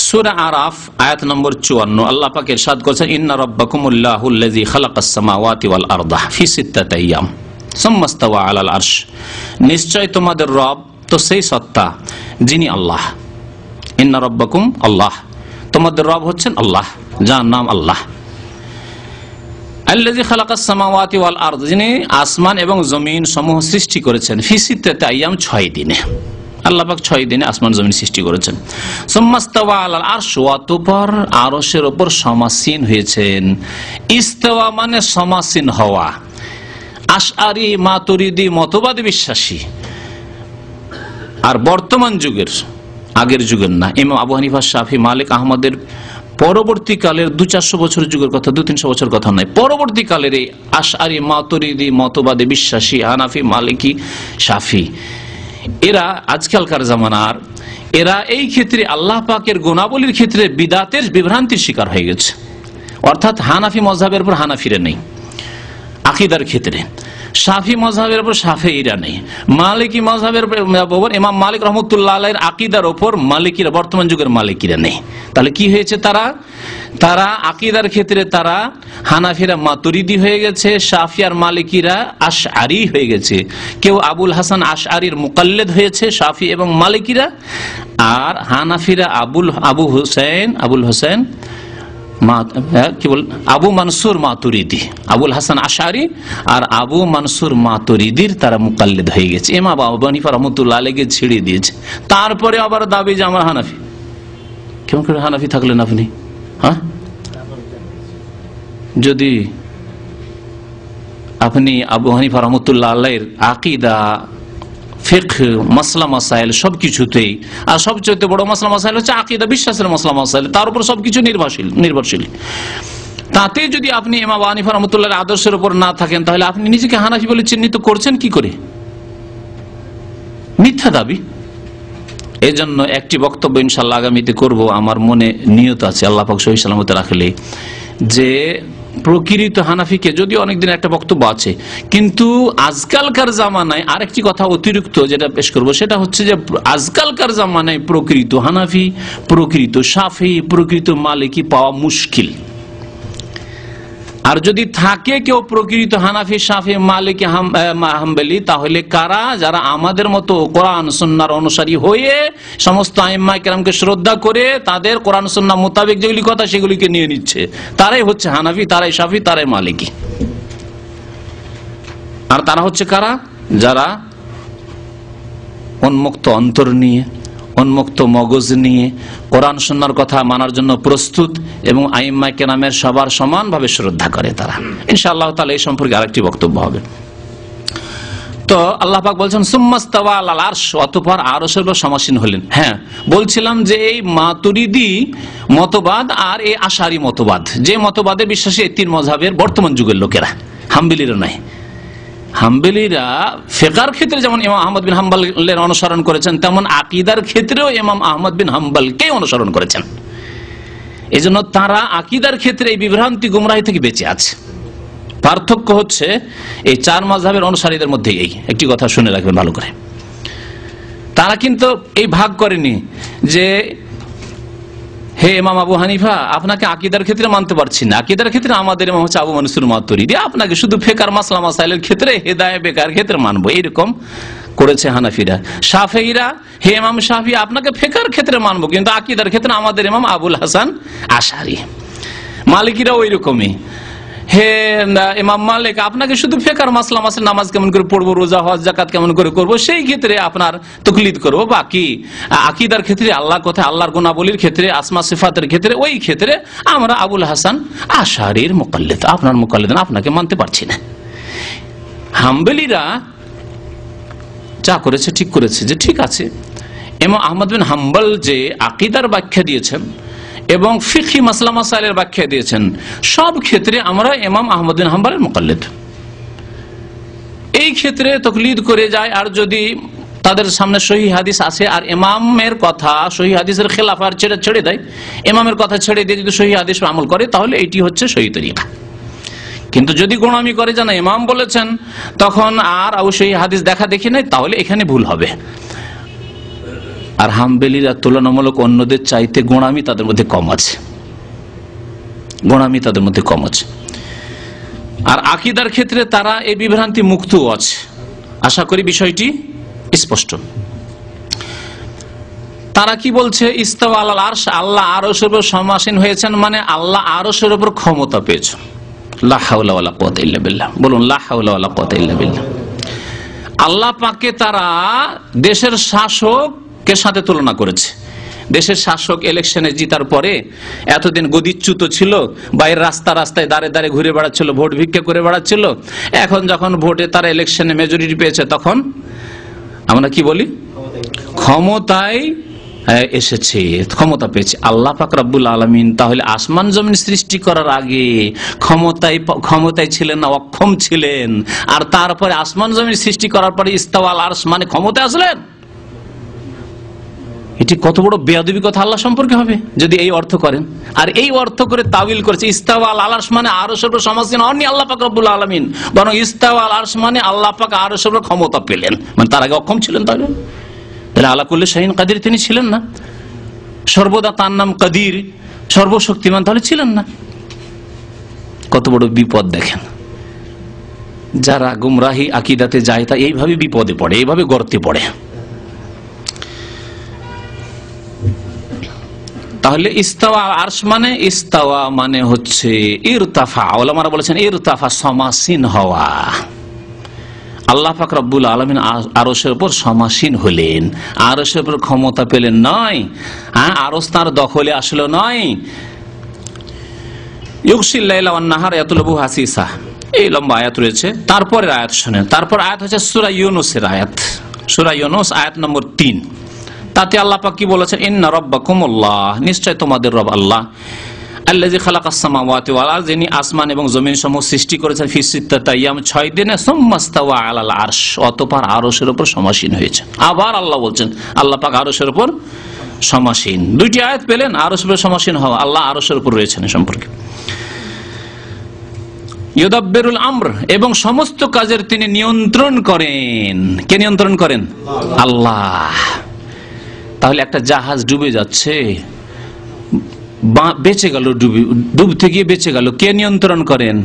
সূরা আরাফ আয়াত নম্বর 54 আল্লাহ পাক ইরশাদ করেছেন, ইন্না রাব্বাকুমুল্লাহুল্লাযী খালাকাস সামাওয়াতি ওয়াল আরদা ফি সিত্তাতি আইয়াম সুম্মা ইসতাওয়া আলাল আরশ, নিশ্চয় তোমাদের রব তো সেই সত্তা যিনি আল্লাহ। ইন্না রাব্বাকুম আল্লাহ, তোমাদের রব হচ্ছেন আল্লাহ, যার নাম আল্লাহ। আল্লাযী খালাকাস সামাওয়াতি ওয়াল আরদ, যিনি আসমান এবং জমিন সমূহ সৃষ্টি করেছেন, ফি সিত্তাতি আইয়াম, 6 দিনে। আল্লাহ পাক 6 দিনে আসমান জমিন সৃষ্টি করেছেন। সুম্মা ইসতাওয়া আলাল আরশ, অতঃপর আরশের উপর সমাসীন হয়েছেন। ইস্তাওয়া মানে সমাসীন হওয়া। আশআরি মাতুরিদি মতবাদী বিশ্বাসী, আর বর্তমান যুগের, আগের যুগের না, ইমাম আবু হানিফা, শাফি, মালিক, আহমদের পরবর্তীকালের 200-400 বছর যুগের কথা, 200-300 বছর কথা নয়, পরবর্তীকালের এই আশআরি মাতুরিদি মতবাদে বিশ্বাসী হানাফি, মালিকি, শাফি, এরা আজকালকার জামানার, এরা এই ক্ষেত্রে আল্লাহ পাকের গুণাবলীর ক্ষেত্রে বিদাতের বিভ্রান্তির শিকার হয়ে গেছে। অর্থাৎ হানাফি মযহাবের উপর হানাফিরা নেই আকীদার ক্ষেত্রে, শাফি মযহাবের উপর শাফিঈরা নেই, মালিকি মযহাবের উপর ইমাম মালিক রাহমাতুল্লাহ আলাইহির আকীদার উপর মালিকিরা, বর্তমান যুগের মালিকিরা নেই। তাহলে কি হয়েছে? তারা আকীদার ক্ষেত্রে তারা হানাফিরা মাতুরিদি হয়ে গেছে, শাফি আর মালিকিরা আশআরি হয়ে গেছে। কেউ আবুল হাসান আশআরির মুকাল্লিদ হয়েছে, শাফি এবং মালিকিরা, আর হানাফিরা আবুল হোসেন আবু মানসুর মাতুরিদি, আবুল হাসান আশআরি আর আবু মানসুর মাতুরিদির তারা মুকাল্লিদ হয়ে গেছে। ইমাম আবু হানিফা রাহমাতুল্লাহ আলাইহি ছেড়ে দিয়েছে। তারপরে আবার দাবি যে আমরা হানাফি। কেমন করে হানাফি থাকলেন আপনি? হ্যাঁ, যদি আপনি আবু হানিফা রাহমাতুল্লাহ আলাইহির আকীদা, ফিকহ, মাসলা মাসাইল সবকিছুতেই, আর সবচেয়ে বড় মাসলা মাসাইল হচ্ছে আকীদা, বিশ্বাসের মাসলা মাসাইল, তার উপর সবকিছু নির্ভরশীল। তাতে যদি আপনি ইমাম আবু হানিফা রাহমাতুল্লাহর আদর্শের উপর না থাকেন, তাহলে আপনি নিজেকে হানাফি বলে চিহ্নিত করছেন কি করে? মিথ্যা দাবি। এই জন্য একটি বক্তব্য ইনশাআল্লাহ আগামীতে করব, আমার মনে নিয়ত আছে, আল্লাহ পাক সহি সালামতে রাখলে, যে প্রকৃত হানাফিকে, যদিও অনেকদিন একটা বক্তব্য আছে, কিন্তু আজকালকার জামানায় আরেকটি কথা অতিরিক্ত যেটা পেশ করব, সেটা হচ্ছে যে আজকালকার জামানায় প্রকৃত হানাফি, প্রকৃত শাফি, প্রকৃত মালিকি পাওয়া মুশকিল। আর যদি থাকে কেউ প্রকৃত হানাফি, শাফি, মালিকি, হাম্বলি, তাহলে কারা? যারা আমাদের মতো কোরআন সুন্নাহর অনুসারী হয়ে সমস্ত আইম্মা কেরামকে শ্রদ্ধা করে তাদের কোরআন সুন্নাহ মোতাবেক যেগুলি কথা সেগুলিকে নিয়ে নিচ্ছে, তারাই হচ্ছে হানাফি, তারাই শাফি, তারাই মালিকি। আর তারা হচ্ছে কারা? যারা উন্মুক্ত অন্তর নিয়ে, উন্মুক্ত মগজ নিয়ে কোরআন সুন্নাহর কথা মানার জন্য প্রস্তুত এবং আইম্মা কেরামের সবার সমানভাবে শ্রদ্ধা করে তারা। ইনশাআল্লাহ তাআলা এই সম্পর্কে আরেকটি বক্তব্য হবে। তো আল্লাহ পাক বলছেন সুম্মাস্তাওয়া আলাল আরশ, অতঃপর আরশের উপর সমাসীন হলেন। হ্যাঁ, বলছিলাম যে এই মাতুরিদি মতবাদ আর এই আশারি মতবাদ, যে মতবাদে বিশ্বাসী এই তিন মাযহাবের বর্তমান যুগের লোকেরা, হাম্বলিরা নয়। হাম্বলিরা ফিকহের ক্ষেত্রে যেমন ইমাম আহমদ বিন হাম্বলের অনুসরণ করেছেন, তেমন আকীদার ক্ষেত্রেও ইমাম আহমদ বিন হাম্বলকে অনুসরণ করেছেন। এজন্য তারা আকীদার ক্ষেত্রে এই বিভ্রান্তি গুমরাহি থেকে বেঁচে আছে। পার্থক্য হচ্ছে এই চার মাযহাবের অনুসারীদের মধ্যে। এই একটি কথা শুনে রাখবেন ভালো করে, তারা কিন্তু এই ভাগ করেনি যে হে ইমাম আবু হানিফা, আপনাকে আকীদার ক্ষেত্রে মানতে পারছি না, আকীদার ক্ষেত্রে আমাদের ইমাম হচ্ছে আবু মনসুর মাতুরিদি, আপনাকে শুধু ফিকহ মাসলা মাসাইলের ক্ষেত্রে, হেদায়েত বেকার ক্ষেত্রে মানবো, এরকম করেছে হানাফিরা। শাফিঈরা, হে ইমাম শাফি, আপনাকে ফিকহের ক্ষেত্রে মানবো, কিন্তু আকীদার ক্ষেত্রে আমাদের ইমাম আবুল হাসান আশারি। মালিকিরা ওই রকমই, হে ইমাম মালিক, আপনাকে শুধু ফিকহ মাসলা মাসাইল, নামাজ কেমন করে পড়বো, রোজা হজ যাকাত কেমন করে করবো, সেই ক্ষেত্রে আপনার তাকলিদ করব, বাকি আকীদার ক্ষেত্রে, আল্লাহর কথা, আল্লাহর গুণাবলীর ক্ষেত্রে, আসমা সিফাতের ক্ষেত্রে, ওই ক্ষেত্রে আমরা আবুল হাসান আশারির মুকাল্লিদ, আপনার মুকাল্লিদ, আপনাকে মানতে পারছি না। হাম্বলিরা যা করেছে ঠিক করেছে, যে ঠিক আছে, ইমাম আহমদ বিন হাম্বল যে আকীদার ব্যাখ্যা দিয়েছেন এবং ফিকহি মাসলা মাসাইলের ব্যাখ্যা দিয়েছেন, সব ক্ষেত্রে আমরা ইমাম আহমদ বিন হাম্বলের মুকাল্লিদ। এই ক্ষেত্রে তাকলিদ করে যায়, আর যদি তাদের সামনে সহিহ হাদিস আছে আর ইমামের কথা সহিহ হাদিসের খেলাফ আর ছেড়ে দেয়, ইমামের কথা ছেড়ে দিয়ে যদি সহিহ হাদিস আমল করে, তাহলে এটি হচ্ছে সহিহ তরিকা। কিন্তু যদি গোলামি করে জানা ইমাম বলেছেন, তখন আর অবশ্যই হাদিস দেখা দেখি নাই, তাহলে এখানে ভুল হবে। আর হাম্বলিরা তুলনামূলক অন্যদের চাইতে গোঁড়ামি তাদের মধ্যে কম আছে, গোঁড়ামি তাদের মধ্যে কম আছে। আর আকীদার ক্ষেত্রে তারা এই বিভ্রান্তি মুক্ত আছে। আশা করি বিষয়টি স্পষ্ট। তারা কি বলছে? ইস্তাওয়া আলাল আরশ, আল্লাহ আরশের উপর সমাসীন হয়েছেন, মানে আল্লাহ আরশের উপর ক্ষমতা পেয়েছেন। লা হাওলা ওয়ালা কুওয়াতা ইল্লা বিল্লাহ, বলুন লা হাওলা ওয়ালা কুওয়াতা ইল্লা বিল্লাহ। আল্লাহ পাককে তারা দেশের শাসককে সাথে তুলনা করেছে। দেশের শাসক ইলেকশনে জিতার পরে এতদিন গদিচ্যুত ছিল, বাইরের রাস্তায় দাঁড়ে দাঁড়ে ঘুরে বেড়াচ্ছিল, ভোট ভিক্ষা করে বেড়াচ্ছিল। এখন যখন ভোটে তারা ইলেকশনে মেজরিটি পেয়েছে, তখন আমরা কি বলি? ক্ষমতায় এসেছে, ক্ষমতা পেয়েছে। আল্লাহ পাক রব্বুল আলামিন তাহলে আসমান জমিন সৃষ্টি করার আগে ক্ষমতায় ছিলেন না, অক্ষম ছিলেন, আর তারপরে আসমান জমিন সৃষ্টি করার পরে ইস্তাওয়া আল আরশ মানে ক্ষমতায় আসলেন। এটি কত বড় বেয়াদবি কথা আল্লাহ সম্পর্কে হবে যদি এই অর্থ করেন। আর এই অর্থ করে তাবিল করেছে ইস্তাওয়া আল আরশ মানে আরশের উপর সমাসীন হননি আল্লাহ পাক রব্বুল আলামিন, বরং ইস্তাওয়া আল আরশ মানে আল্লাহ পাক আরশের উপর ক্ষমতা পেলেন, মানে তার আগে অক্ষম ছিলেন। তাহলে আলা কুল্লি শাইইন কাদির তিনি ছিলেন না, সর্বদা তার নাম কাদির, সর্বশক্তিমান, তাহলে ছিলেন না। কত বড় বিপদ দেখেন। যারা গুমরাহি আকীদাতে যায় তা এইভাবে বিপদে পড়ে, এইভাবে গর্তে পড়ে। তাহলে ইস্তাওয়া আরশ মানে, ইস্তাওয়া মানে হচ্ছে ইরতাফা। ওলামারা বলেছেন ইরতাফা, সমাসীন হওয়া। আল্লাহ পাক রব্বুল আলামিন আরশের উপর সমাসীন হলেন, আরশের উপর ক্ষমতা পেলেন নয়, আরশ তার দখলে আসলো নয়। ইউগশিল লাইলা ওয়ান নাহার ইয়াতলুবু হাসিসা, এই লম্বা আয়াত রয়েছে। তারপরের আয়াত শুনেন, তারপর আয়াত হচ্ছে সূরা ইউনূসের আয়াত, সূরা ইউনূস আয়াত নম্বর 3। তাতে আল্লাহ পাক কি বলেছেন? ইন্না রাব্বাকুমুল্লাহ, নিশ্চয় তোমাদের রব আল্লাহ, আল্লাযী খালাকাস সামাওয়াতি ওয়াল আরদ, যিনি আসমান এবং জমিন সমূহ সৃষ্টি করেছেন ফি সিত্তাতি আইয়াম 6 দিনে, সুম্মা ইস্তাওয়া আলাল আরশ, অতঃপর আরশের উপর সমাসীন হয়েছে। আবার আল্লাহ বলছেন আল্লাহ পাক আরশের উপর সমাসীন। দুইটি আয়াত পেলেন, আরশের উপর সমাসীন হওয়া, আল্লাহ আরশের উপর রয়েছেন এ সম্পর্কে। ইউদাব্বিরুল আমর, এবং সমস্ত কাজের তিনি নিয়ন্ত্রণ করেন। কে নিয়ন্ত্রণ করেন? আল্লাহ। তাহলে একটা জাহাজ ডুবে যাচ্ছে, বেঁচে গেল, ডুবতে গিয়ে বেঁচে গেল, কে নিয়ন্ত্রণ করেন?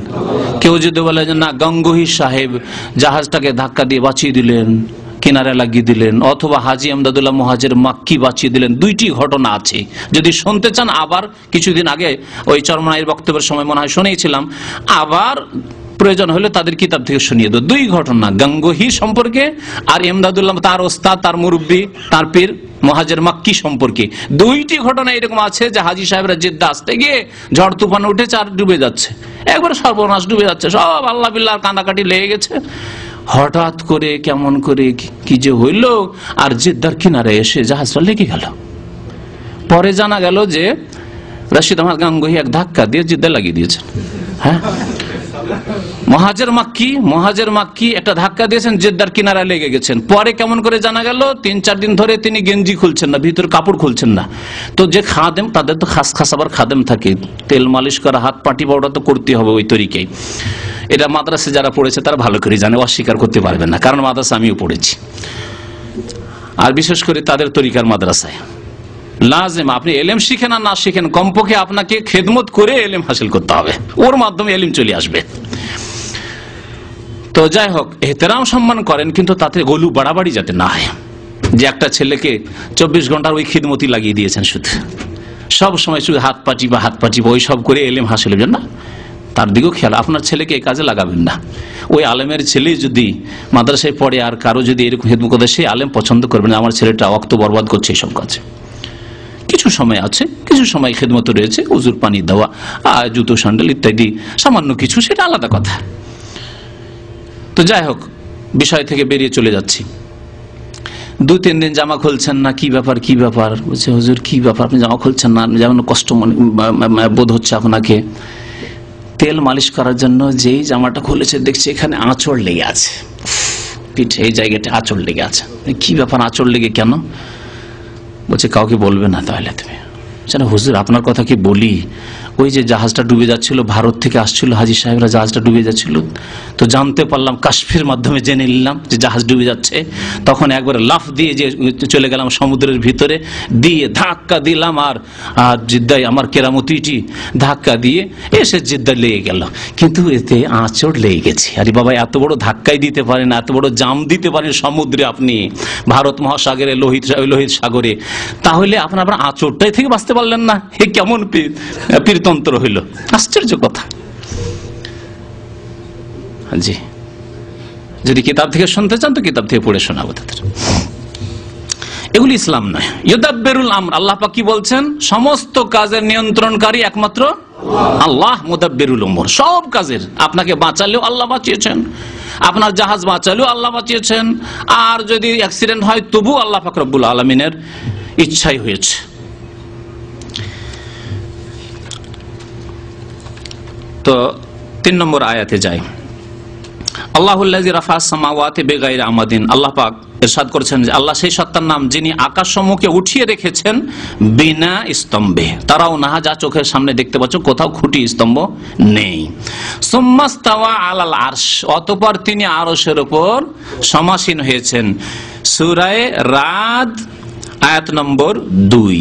কেউ যদি বলে যে না গঙ্গোহী সাহেব জাহাজটাকে ধাক্কা দিয়ে বাঁচিয়ে দিলেন, কিনারে লাগিয়ে দিলেন, অথবা হাজী আমদাদুল্লাহ মুহাজির মাক্কি বাঁচিয়ে দিলেন, দুইটি ঘটনা আছে। যদি শুনতে চান, আবার কিছুদিন আগে ওই চরমনাইয়ের বক্তব্যের সময় মনে হয় শুনেছিলাম, আবার প্রয়োজন হলে তাদের কিতাব থেকে শুনিয়ে দেব। দুই ঘটনা গঙ্গোহী সম্পর্কে আর ইমদাদুল্লাহ তার ওস্তাদ, তার মুরব্বী, তার পীর মুহাজির মাক্কি সম্পর্কে। দুইটি ঘটনা এরকম আছে যে হাজী সাহেবরা জেদ্দা আসতে গিয়ে ঝড় তুফান উঠেছে আর ডুবে যাচ্ছে, একবার সর্বনাশ, ডুবে যাচ্ছে, সব আল্লাহ বিল্লাহ কান্নাকাটি লেগে গেছে। হঠাৎ করে কেমন করে কি যে হইল, আর জেদ্দার কিনারে এসে জাহাজটা লেগে গেল। পরে জানা গেল যে রশিদ আহমদ গাঙ্গুহি এক ধাক্কা দিয়ে জেদ্দা লাগিয়ে দিয়েছেন। হ্যাঁ, মুহাজির মাক্কি একটা ধাক্কা দিয়েছেন, জেদ্দার কিনারা লেগে গেছেন। পরে কেমন করে জানা গেল, 3-4 দিন ধরে তিনি গেঞ্জি খুলছেন না, ভিতর কাপড় খুলছেন না। তো যে খাদেম, তাদের তো খাস আবার খাদেম থাকে, তেল মালিশ করা, হাত পাটি পাউডার তো করতে হবে ওই তরিকায়। এটা মাদ্রাসা যারা পড়েছে তারা ভালো করে জানে, অস্বীকার করতে পারবেন না, কারণ মাদ্রাসা আমিও পড়েছি, আর বিশেষ করে তাদের তরিকার মাদ্রাসায় লাজেম আপনি এলেম শিখেন আর না শিখেন, কমপক্ষে আপনাকে খেদমত করে এলেম হাসিল করতে হবে, ওর মাধ্যমে এলিম চলে আসবে। তো যাই হোক, এহতেরাম সম্মান করেন, কিন্তু তাতে গলু বাড়াবাড়ি যাতে না হয়। যে একটা ছেলেকে 24 ঘন্টার ওই খিদমতি লাগিয়ে দিয়েছেন, শুধু সব সময় শুধু হাত পাটি ওই সব করে এলেম হাসিল হবে না, তার দিকেও খেয়াল। আপনার ছেলেকে এই কাজে লাগাবেন না। ওই আলেমের ছেলে যদি মাদ্রাসায় পড়ে আর কারো যদি এরকম খেদমত করে, সেই আলেম পছন্দ করবেন আমার ছেলেটা ওয়াক্ত বরবাদ করছে এইসব কাজে। কিছু সময় আছে, কিছু সময় খেদমত রয়েছে, উজুর পানি দেওয়া, জুতো স্যান্ডেল ইত্যাদি সামান্য কিছু, সেটা আলাদা কথা। তো যাই হোক, বিষয় থেকে বেরিয়ে চলে যাচ্ছি। 2-3 দিন জামা খুলছেন না, কি ব্যাপার? বলছে হুজুর কি ব্যাপার, আপনি জামা খুলছেন না? যেমন কষ্ট বোধ হচ্ছে আপনাকে। তেল মালিশ করার জন্য যেই জামাটা খুলেছে, দেখছি এখানে আঁচড় লেগে আছে, পিঠে এই জায়গাটা আঁচড় লেগে আছে। কি ব্যাপার, আঁচড় লেগে কেন? বলছে কাউকে বলবে না। তাহলে তুমি হুজুর আপনার কথা কি বলি, ওই যে জাহাজটা ডুবে যাচ্ছিল, ভারত থেকে আসছিল হাজী সাহেবরা, জাহাজটা ডুবে যাচ্ছিল, তো জানতে পারলাম, কাশফের মাধ্যমে জেনে নিলাম যে জাহাজ ডুবে যাচ্ছে। তখন একবার লাফ দিয়ে যে চলে গেলাম সমুদ্রের ভিতরে, দিয়ে ধাক্কা দিলাম, আর জিদ্দায় আমার কেরামতিটি ধাক্কা দিয়ে এসে জিদ্দায় লেগে গেল, কিন্তু এতে আঁচড় লেগে গেছে। আরে বাবা, এত বড় ধাক্কাই দিতে পারেন, এত বড় জাম দিতে পারেন সমুদ্রে আপনি, ভারত মহাসাগরে, লোহিত সাগরে, তাহলে আপনার আঁচড়টাই থেকে বাঁচতে পারলেন না? এ কেমন পীরতন্ত্র হইল? আশ্চর্য কথা। জি, যদি কিতাব থেকে শুনতে চান তো কিতাব থেকে পড়ে শোনাবো তাদের। এগুলি ইসলাম নয়। ইউদাব্বিরুল আমর, আল্লাহ পাক কি বলছেন? সমস্ত কাজের নিয়ন্ত্রণকারী একমাত্র আল্লাহ। মুদাব্বিরুল উমুর, সব কাজের। আপনাকে বাঁচালেও আল্লাহ বাঁচিয়েছেন, আপনার জাহাজ বাঁচালেও আল্লাহ বাঁচিয়েছেন, আর যদি অ্যাক্সিডেন্ট হয় তবু আল্লাহ পাক রব্বুল আলামিনের ইচ্ছাই হয়েছে। তো 3 নম্বর আয়াতে যাই। আল্লাহুল্লাযী রাফা'আস সামাওয়াতি বিগাইরি আমাদিন, আল্লাহ পাক ইরশাদ করেছেন যে আল্লাহ সেই সত্তার নাম যিনি আকাশসমূহকে উঠিয়ে রেখেছেন বিনা স্তম্ভে। তারাও না, যা চোখের সামনে দেখতে পাচ্ছ, কোথাও খুঁটি স্তম্ভ নেই। সুম্মাস্তাওয়া আলাল আরশ, অতঃপর তিনি আরশের উপর সমাসীন হয়েছেন। সূরা রাদ আয়াত নম্বর 2,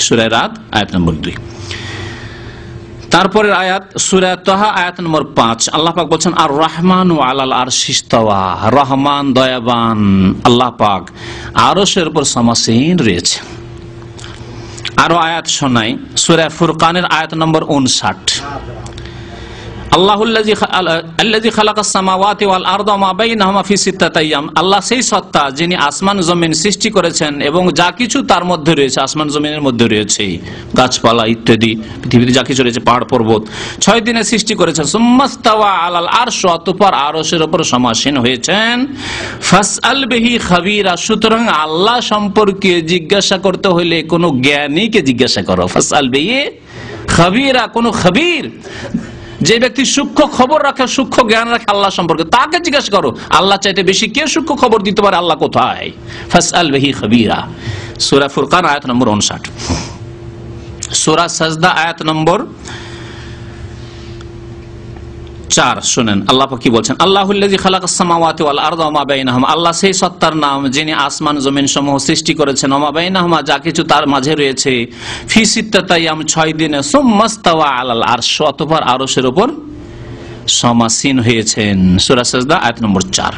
সূরা রাদ আয়াত নম্বর 2। তারপরের আয়াত সূরা তাহা আয়াত নম্বর 5, আল্লাহ পাক বলছেন আর রহমানু আলাল আরশি ইস্তাওয়া, রহমান দয়াবান আল্লাহ পাক আরশের উপর সমাসীন রয়েছে। আরো আয়াত শোনাই, সূরা ফুরকানের আয়াত নম্বর 59, আল্লাযী খালাকাস সামাওয়াতি ওয়াল আরদা মা বাইনাহুমা ফি সিত্তাতি আইয়াম, আল্লাহ সেই সত্তা যিনি আসমান জমিন সৃষ্টি করেছেন এবং যা কিছু তার মধ্যে রয়েছে, আসমান জমিনের মধ্যে রয়েছে গাছপালা ইত্যাদি, পৃথিবীতে যা কিছু রয়েছে, পাহাড় পর্বত, 6 দিনে সৃষ্টি করেছেন। সুম্মাস্তাওয়া আলাল আরশ, অতঃপর আরশের উপর সমাসীন হয়েছেন। ফাসআল বিহি খাবীরা, সুতরাং আল্লাহ সম্পর্কে জিজ্ঞাসা করতে হলে কোনো জ্ঞানীকে জিজ্ঞাসা করো। ফাসআল বিহি খাবিরা, কোন খাবির, যে ব্যক্তি সূক্ষ্ম খবর রাখে, সূক্ষ্ম জ্ঞান রাখে আল্লাহ সম্পর্কে, তাকে জিজ্ঞাসা করো আল্লাহ চাইতে বেশি কে সূক্ষ্ম খবর দিতে পারে, আল্লাহ কোথায়। ফাসআল বিহি খাবিরা, সূরা ফুরকান আয়াত নম্বর 59। সূরা সাজদা আয়াত নম্বর 4 শুনেন আল্লাহ পাক কি বলছেন। আল্লাহুল্লাযী খালাকাস সামাওয়াতি ওয়াল আরদা ওয়া মা বাইনাহুমা, আল্লাহ সেই সত্তার নাম যিনি আসমান জমিন সমূহ সৃষ্টি করেছেন, ওয়া মা বাইনাহুমা, যা কিছু তার মাঝে রয়েছে, ফি সিত্তাতি আইয়াম, 6 দিনে, সুম্মাস্তাওয়া আলাল আরশ, অতঃপর আরশের উপর সমাসীন হয়েছেন। সূরা সাজদা আয়াত নম্বর 4।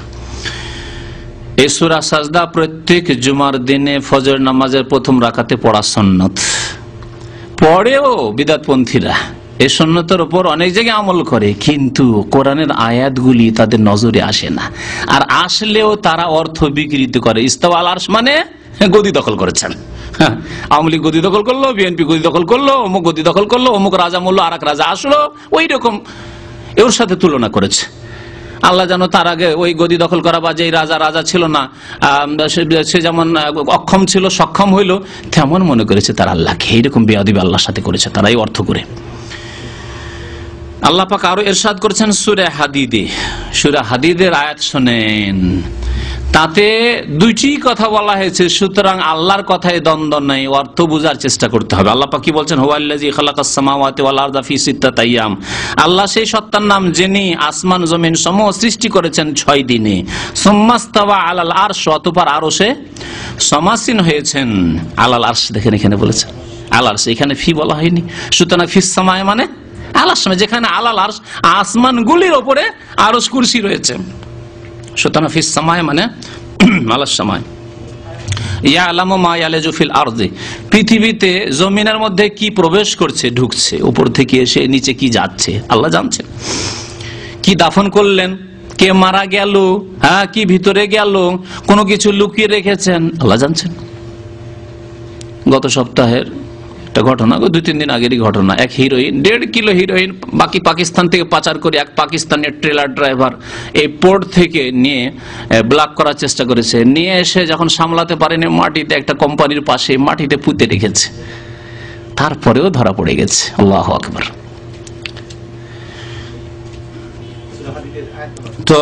এই সূরা সাজদা প্রত্যেক জুমার দিনে ফজর নামাজের প্রথম রাকাতে পড়া সুন্নাত। পড়েও বিদআতপন্থীরা এই সুন্নতের উপর অনেক জায়গায় আমল করে, কিন্তু কোরআনের আয়াতগুলি তাদের নজরে আসে না, আর আসলেও তারা অর্থ বিকৃত করে। ইস্তাওয়া আল আরশ মানে গদি দখল করেছেন, আওয়ামী লীগ গদি দখল করলো, বিএনপি গদি দখল করলো, অমুক গদি দখল করলো, অমুক রাজা মূল্য আর এক রাজা আসলো, ওই রকম এর সাথে তুলনা করেছে। আল্লাহ যেন তার আগে ওই গদি দখল করা বা যে রাজা ছিল না, সে যেমন অক্ষম ছিল সক্ষম হইল, তেমন মনে করেছে তার আল্লাহকে। এইরকম বেয়াদবি আল্লাহর সাথে করেছে তারা এই অর্থ করে। আল্লাহ পাক আরো ইরশাদ করেছেন সূরা হাদিদে, সূরা হাদিদের আয়াত শুনেন, তাতে দুইটি কথা বলা হয়েছে, সুতরাং আল্লাহর কথায় দ্বন্দ্ব নেই, অর্থ বোঝার চেষ্টা করতে হবে। আল্লাহ পাক কি বলছেন, হুয়াল্লাযী খালাকাস সামাওয়াতি ওয়াল আরদা ফি সিত্তাতি আইয়াম, আল্লাহ সেই সত্তার নাম যিনি আসমান জমিন সমূহ সৃষ্টি করেছেন 6 দিনে, সুম্মাস্তাওয়া আলাল আরশ, অতঃপর আরশে সমাসীন হয়েছেন। আলাল আরশ দেখেন এখানে বলেছেন আল আরশ, এখানে ফি বলা হয়নি। সুতরাং ফিস সামায়ে মানে আলাল সময়, যেখানে আলাল আরশ আসমানগুলির উপরে আরশ কুরসি রয়েছে, সুতরাং ফিস সামায়ে মানে আলাল সামায়ে। ইয়ালামু মা ইয়ালাজু ফিল আরদি, পৃথিবীতে জমিনের মধ্যে কি প্রবেশ করছে, ঢুকছে, উপর থেকে এসে নিচে কি যাচ্ছে আল্লাহ জানছেন। কি দাফন করলেন, কে মারা গেল, কি ভিতরে গেল, কোনো কিছু লুকিয়ে রেখেছেন আল্লাহ জানছেন। গত সপ্তাহের একটা ঘটনা, 2-3 দিন আগেরই ঘটনা, এক হিরোইন 1.5 কিলো হিরোইন বাকি পাকিস্তান থেকে পাচার করে এক পাকিস্তানের ট্রেলার ড্রাইভার এই পোর্ট থেকে নিয়ে ব্লক করার চেষ্টা করেছে, নিয়ে এসে যখন সামলাতে পারেনি মাটিতে একটা কোম্পানির পাশে মাটিতে পুঁতে রেখেছে, তারপরেও ধরা পড়ে গেছে। আল্লাহু আকবার। তো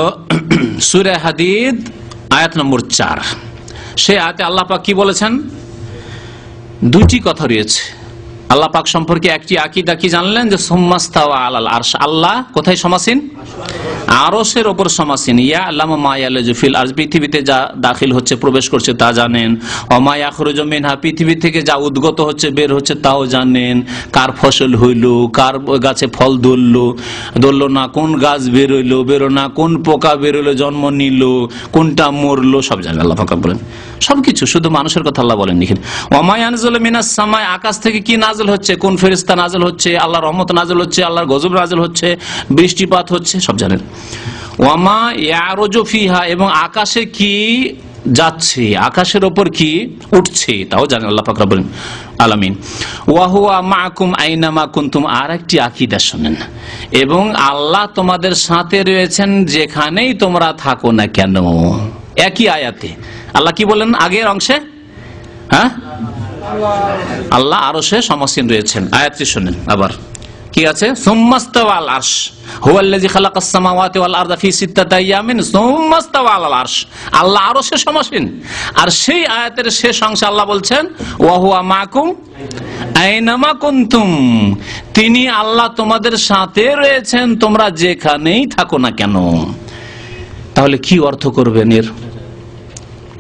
সূরা হাদিদ আয়াত নম্বর 4, সেই আয়াতে আল্লাহ পাক কি বলেছেন, দুইটি কথা রয়েছে আল্লাহ পাক সম্পর্কে। একটি আকীদা কি জানলেন, যে সুম্মাস্তাওয়া আলাল আরশ, আল্লাহ কোথায় সমাসীন, আরশের উপর সমাসীন। ইয়ালামু মা ইয়ালাজু ফিল আরজ, পৃথিবীতে যা দাখিল হচ্ছে প্রবেশ করছে তা জানেন। ওয়া মা ইয়াখরুজু মিনহা, পৃথিবী থেকে যা উদ্গত হচ্ছে বের হচ্ছে তাও জানেন। কার ফসল হইল, কার গাছে ফল ধরলো না, কোন গাছ বেরোলো না, কোন পোকা বেরোলো জন্ম নিল, কোনটা মরলো, সব জানেন আল্লাহ পাক বলেন সবকিছু। শুধু মানুষের কথা আল্লাহ বলেন লিখেন। ওয়া মা ইয়ানজিলু মিনাস সামাই, আকাশ থেকে কি নাযিল হচ্ছে, কোন ফেরেশতা নাযিল হচ্ছে, আল্লাহর রহমত নাযিল হচ্ছে, আল্লাহর গজব নাযিল হচ্ছে, বৃষ্টিপাত হচ্ছে, সব জানেন। ওয়া মা ইয়ারুজু ফিহা, এবং আকাশে কি যাচ্ছে, আকাশের উপর কি উঠছে, তাও জানেন আল্লাহ পাক রব্বুল আলামিন। ওয়া হুয়া মাআকুম আইনামা কুনতুম, আরেকটি আকীদা শুনেন, এবং আল্লাহ তোমাদের সাথে রয়েছেন যেখানেই তোমরা থাকো না কেন। একই আয়াতে আল্লাহ কি বলেন আগের অংশে, আল্লাহ আরশে সমাসীন রয়েছেন। আয়াতটি শুনেন আবার কি আছে, সুম্মাস্তাওয়া আল আরশ, হুয়াল্লাযী খালাকাস সামাওয়াতি ওয়াল আরদা ফি সিত্তাতি আইয়ামিন সুম্মাস্তাওয়া আলাল আরশ, আল্লাহ আরশে সমাসীন। আর সেই আয়াতের শেষ অংশে আল্লাহ বলছেন ওয়া হুয়া মাআকুম আইনামা কুনতুম, তিনি আল্লাহ তোমাদের সাথে রয়েছেন তোমরা যেখানেই থাকো না কেন। তাহলে কি অর্থ করবেন এর?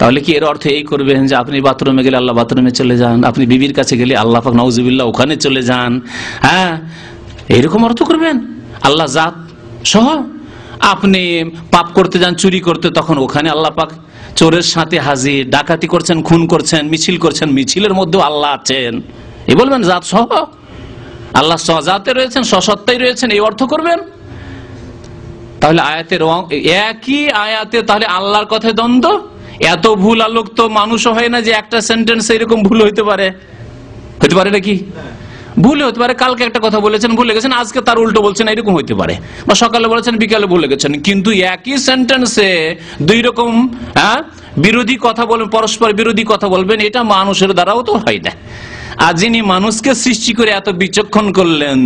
তাহলে কি এর অর্থ এই করবেন যে আপনি বাথরুমে গেলে আল্লাহ বাথরুমে চলে যান, আপনি বিবির কাছে গেলে আল্লাহ পাক নাউজুবিল্লাহ ওখানে চলে যান, এইরকম অর্থ করবেন? আল্লাহ জাত সহ আপনি পাপ করতে যান, চুরি করতে, তখন ওখানে আল্লাহ পাক চোরের সাথে হাজির, ডাকাতি করছেন, খুন করছেন, মিছিল করছেন, মিছিলের মধ্যেও আল্লাহ আছেন, এই বলবেন জাত সহ আল্লাহ সজাতে রয়েছেন, সসত্তাই রয়েছেন, এই অর্থ করবেন? তাহলে আয়াতের একই আয়াতে তাহলে আল্লাহর কথায় দ্বন্দ্ব। এত ভুল আলোক তো মানুষও হয় না যে একটা সেন্টেন্স এরকম ভুল হইতে পারে নাকি? ভুল হতে পারে, কালকে একটা কথা বলেছেন ভুলে গেছেন, আজকে তার উল্টো বলছেন, এরকম হইতে পারে, বা সকালে বলেছেন বিকালে ভুলে গেছেন। কিন্তু একই সেন্টেন্সে দুই রকম বিরোধী কথা বলবেন, পরস্পর বিরোধী কথা বলবেন, এটা মানুষের দ্বারাও তো হয় না। আর যিনি মানুষকে সৃষ্টি করে এত বিচক্ষণ করলেন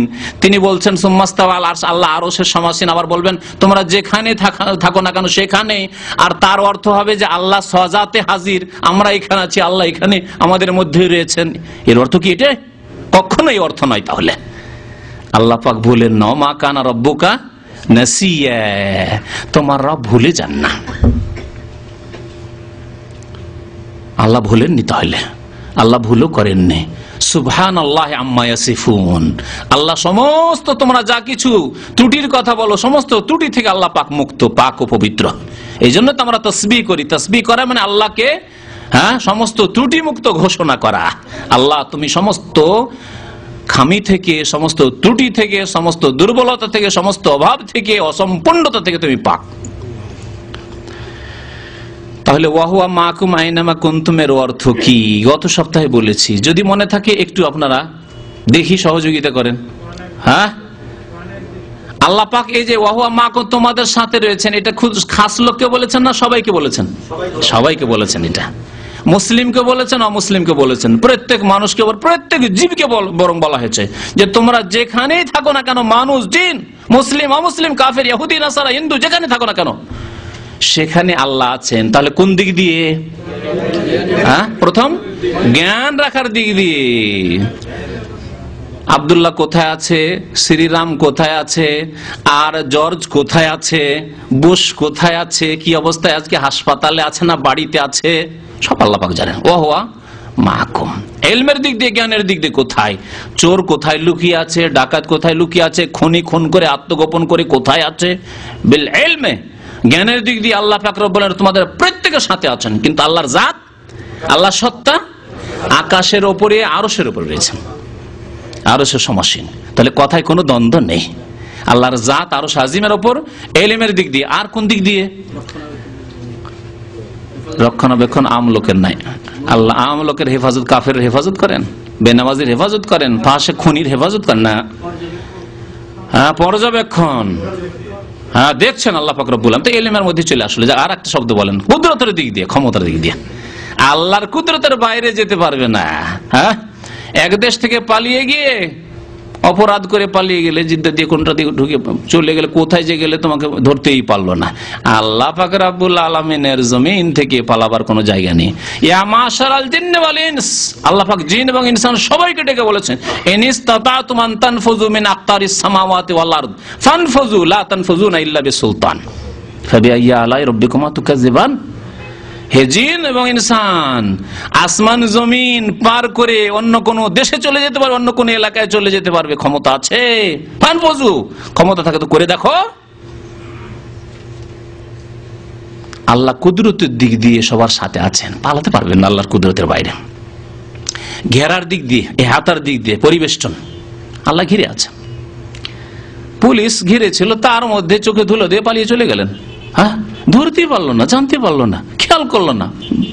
তিনি বলছেন সুম্মাস্তাওয়া আলাল আরশ, আল্লাহ আরশের সমাসীন। আবার বলবেন তোমরা যেখানে থাকো না কেন সেখানে। আর তার অর্থ হবে যে আল্লাহ সজাতে হাজির, আমরা এখানে আছি, আল্লাহ এখানে আমাদের মধ্যে রয়েছেন। এর অর্থ কি এটা? কখনোই অর্থ নয়। তাহলে আল্লাহ পাক বলেন না মা কানা রব্বুকা নাসিয়া, তোমার রব ভুলে যান না। আল্লাহ ভুলেননি, তাহলে আল্লাহ ভুলও করেননি। সুবহানাল্লাহি আম্মা ইয়াসিফুন, আল্লাহ সমস্ত তোমরা যা কিছু ত্রুটির কথা বলো সমস্ত ত্রুটি থেকে আল্লাহ পাক মুক্ত, পাক ও পবিত্র। এই জন্য তো আমরা তাসবিহ করি। তাসবিহ করা মানে আল্লাহকে সমস্ত ত্রুটি মুক্ত ঘোষণা করা। আল্লাহ তুমি সমস্ত খামি থেকে, সমস্ত ত্রুটি থেকে, সমস্ত দুর্বলতা থেকে, সমস্ত অভাব থেকে, অসম্পূর্ণতা থেকে তুমি পাক। তাহলে ওয়াহুয়া মাকুম আইনামা কুনতুমের অর্থ কি? গত সপ্তাহে বলেছি, যদি মনে থাকে একটু আপনারা দেখি সহযোগিতা করেন। আল্লাহ পাক এই যে ওয়াহুয়া মাকুম তোমাদের সাথে রয়েছেন, এটা খুব খাস লোককে বলেছেন না সবাইকে বলেছেন? সবাইকে বলেছেন। এটা মুসলিমকে বলেছেন, অমুসলিমকে বলেছেন, প্রত্যেক মানুষকে, প্রত্যেক জীবকে বরং বলা হয়েছে যে তোমরা যেখানেই থাকো না কেন, মানুষ, জিন, মুসলিম, অমুসলিম, কাফের, ইহুদি, নাসারা, হিন্দু, যেখানে থাকো না কেন সেখানে আল্লাহ আছেন। তাহলে কোন দিক দিয়ে? প্রথম জ্ঞান রাখার দিক দিয়ে। আব্দুল্লাহ কোথায় আছে, শ্রীরাম কোথায় আছে, আর জর্জ কোথায় আছে, বুশ কোথায় আছে, কি অবস্থায় আজকে হাসপাতালে আছে না বাড়িতে আছে, সব আল্লাহ পাক জানেন। ওয়াহুয়া মাকুম, ইলমের দিক দিয়ে, জ্ঞানের দিক দিয়ে কোথায় চোর কোথায় লুকিয়ে আছে, ডাকাত কোথায় লুকিয়ে আছে, খুনি খুন করে আত্মগোপন করে কোথায় আছে, বিল ইলমে, জ্ঞানের দিক দিয়ে আল্লাহ পাক রব্বুল আলামিন তোমাদের প্রত্যেকের সাথে আছেন। কিন্তু আল্লাহর জাত, আল্লাহ সত্তা আকাশের ওপরে, আরশের উপরে রয়েছেন, আরশের সমাসীন। তাহলে কথায় কোনো দ্বন্দ্ব নেই। আল্লাহর জাত আরশ আজিমের ওপর, ইলমের দিক দিয়ে। আর কোন দিক দিয়ে? রক্ষণাবেক্ষণ আম লোকের নাই। আল্লাহ আম লোকের হেফাজত, কাফের হেফাজত করেন, বেনামাজির হেফাজত করেন, ফাঁসে খুনির হেফাজত করেন না। পর্যবেক্ষণ দেখছেন আল্লাহ পাক রব্বুল আলামিন। তো ইলমের মধ্যে চলে আসলে আর একটা শব্দ বলেন, কুদরতের দিক দিয়ে, ক্ষমতার দিক দিয়ে। আল্লাহর কুদরতের বাইরে যেতে পারবে না। এক দেশ থেকে পালিয়ে গিয়ে, অপরাধ করে পালিয়ে গেলে, জিদ্দা দিয়ে কোনটা দিয়ে ঢুকে চলে গেলে, কোথায় যে গেলে তোমাকে ধরতেই পারলো না। আল্লাহ পাক রব্বুল আলামিনের জমিন থেকে পালাবার কোনো জায়গা নেই। ইয়া মাশারাল জিন্নি ওয়াল ইনস, আল্লাহ পাক জিন এবং ইনসান সবাইকে ডেকে বলেছেন ইনিস্তাতাতুম আন তানফুযু মিন আকতারিস সামাওয়াতি ওয়াল আরদ ফানফুযু লা তানফুযুনা ইল্লা বিসুলতান ফাবিআইয়ি আলাই রাব্বিকুমা তুকাজ্জিবান। হে জিন এবং ইনসান, আসমান জমিন পার করে অন্য কোন দেশে চলে যেতে পারবে, অন্য কোন এলাকায় চলে যেতে পারবে, ক্ষমতা আছে। ফানফুযু, ক্ষমতা থাকে তো করে দেখো। আল্লাহ কুদরতের দিক দিয়ে সবার সাথে আছেন, পালাতে পারবেন না আল্লাহর কুদরতের বাইরে। ঘেরার দিক দিয়ে, এহাতার দিক দিয়ে, পরিবেষ্টন, আল্লাহ ঘিরে আছেন। পুলিশ ঘিরেছিল, তার মধ্যে চোখে ধুলো দিয়ে পালিয়ে চলে গেলেন। ধরতে পারলো না, জানতে পারলো না, খেয়াল করলো না,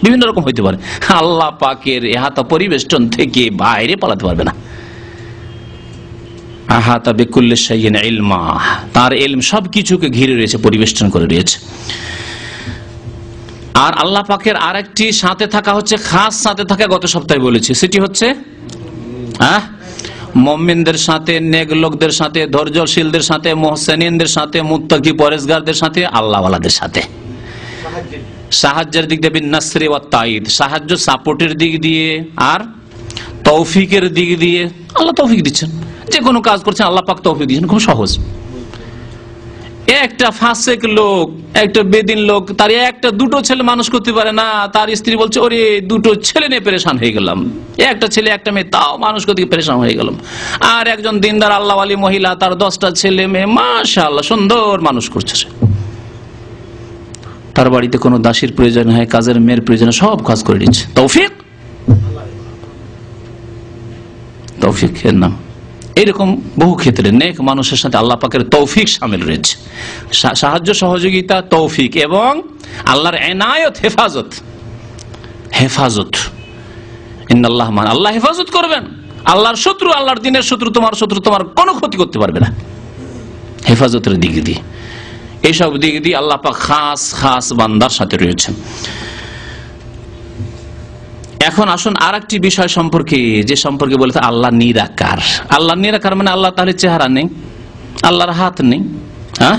বিভিন্ন রকম হইতে পারে। আল্লাহ পাকের এহাতা পরিবেষ্টন থেকে বাইরে পালাতে পারবে না। আহাতা বিকুল্লি শাইইন ইলমা, তার ইলম সবকিছুকে ঘিরে রয়েছে, পরিবেষ্টন করে রয়েছে। আর আল্লাহ পাকের আরেকটি সাথে থাকা হচ্ছে, খাস সাথে থাকা, গত সপ্তাহে বলেছি, সেটি হচ্ছে মুমিনদের সাথে, নেক লোকদের সাথে, ধৈর্যশীলদের সাথে, মুহসিনদের সাথে, মুত্তাকি পরেজগারদের সাথে, আল্লাহওয়ালাদের সাথে। সাহায্যের দিক দিয়ে বিন নাসরি ওয়াত তাঈদ, সাহায্য সাপোর্টের দিক দিয়ে, আর তৌফিকের দিক দিয়ে আল্লাহ তৌফিক দিচ্ছেন। যে কোনো কাজ করছেন আল্লাহ পাক তৌফিক দিচ্ছেন, খুব সহজ। একটা ফাসেক লোক, একটা বেদিন লোক, তার একটা দুটো ছেলে মানুষ করতে পারে না, তার স্ত্রী বলছে ওরে দুটো ছেলে নিয়ে পেরেশান হয়ে গেলাম, একটা ছেলে একটা মেয়ে, তাও মানুষ করতে পেরেশান হয়ে গেলাম। আর একজন দিনদার আল্লাহওয়ালি মহিলা, তার 10টা ছেলে মেয়ে, মাশাআল্লাহ সুন্দর মানুষ করছে। তার বাড়িতে কোনো দাসীর প্রয়োজন হয়, কাজের মেয়ের প্রয়োজন, সব কাজ করে দিচ্ছে। তৌফিক, তৌফিক এর নাম। এইরকম বহু ক্ষেত্রে নেক মানুষের সাথে আল্লাহ পাকের তৌফিক শামিল রয়েছে। সাহায্য, সহযোগিতা, তৌফিক এবং আল্লাহর এনায়েত, হেফাজত। হেফাজত, ইন্নাল্লাহ মান, আল্লাহ হেফাজত করবেন। আল্লাহর শত্রু, আল্লাহর দ্বীনের শত্রু, তোমার কোনো ক্ষতি করতে পারবে না। হেফাজতের দিক দিয়ে, এইসব দিক দিয়ে আল্লাহ পাক খাস খাস বান্দার সাথে রয়েছেন। এখন আসুন আর একটি বিষয় সম্পর্কে, যে সম্পর্কে বলতে আল্লাহ নিরাকার। আল্লাহ নিরাকার মানে আল্লাহ তাহলে চেহারা নেই, আল্লাহর হাত নেই, হ্যাঁ,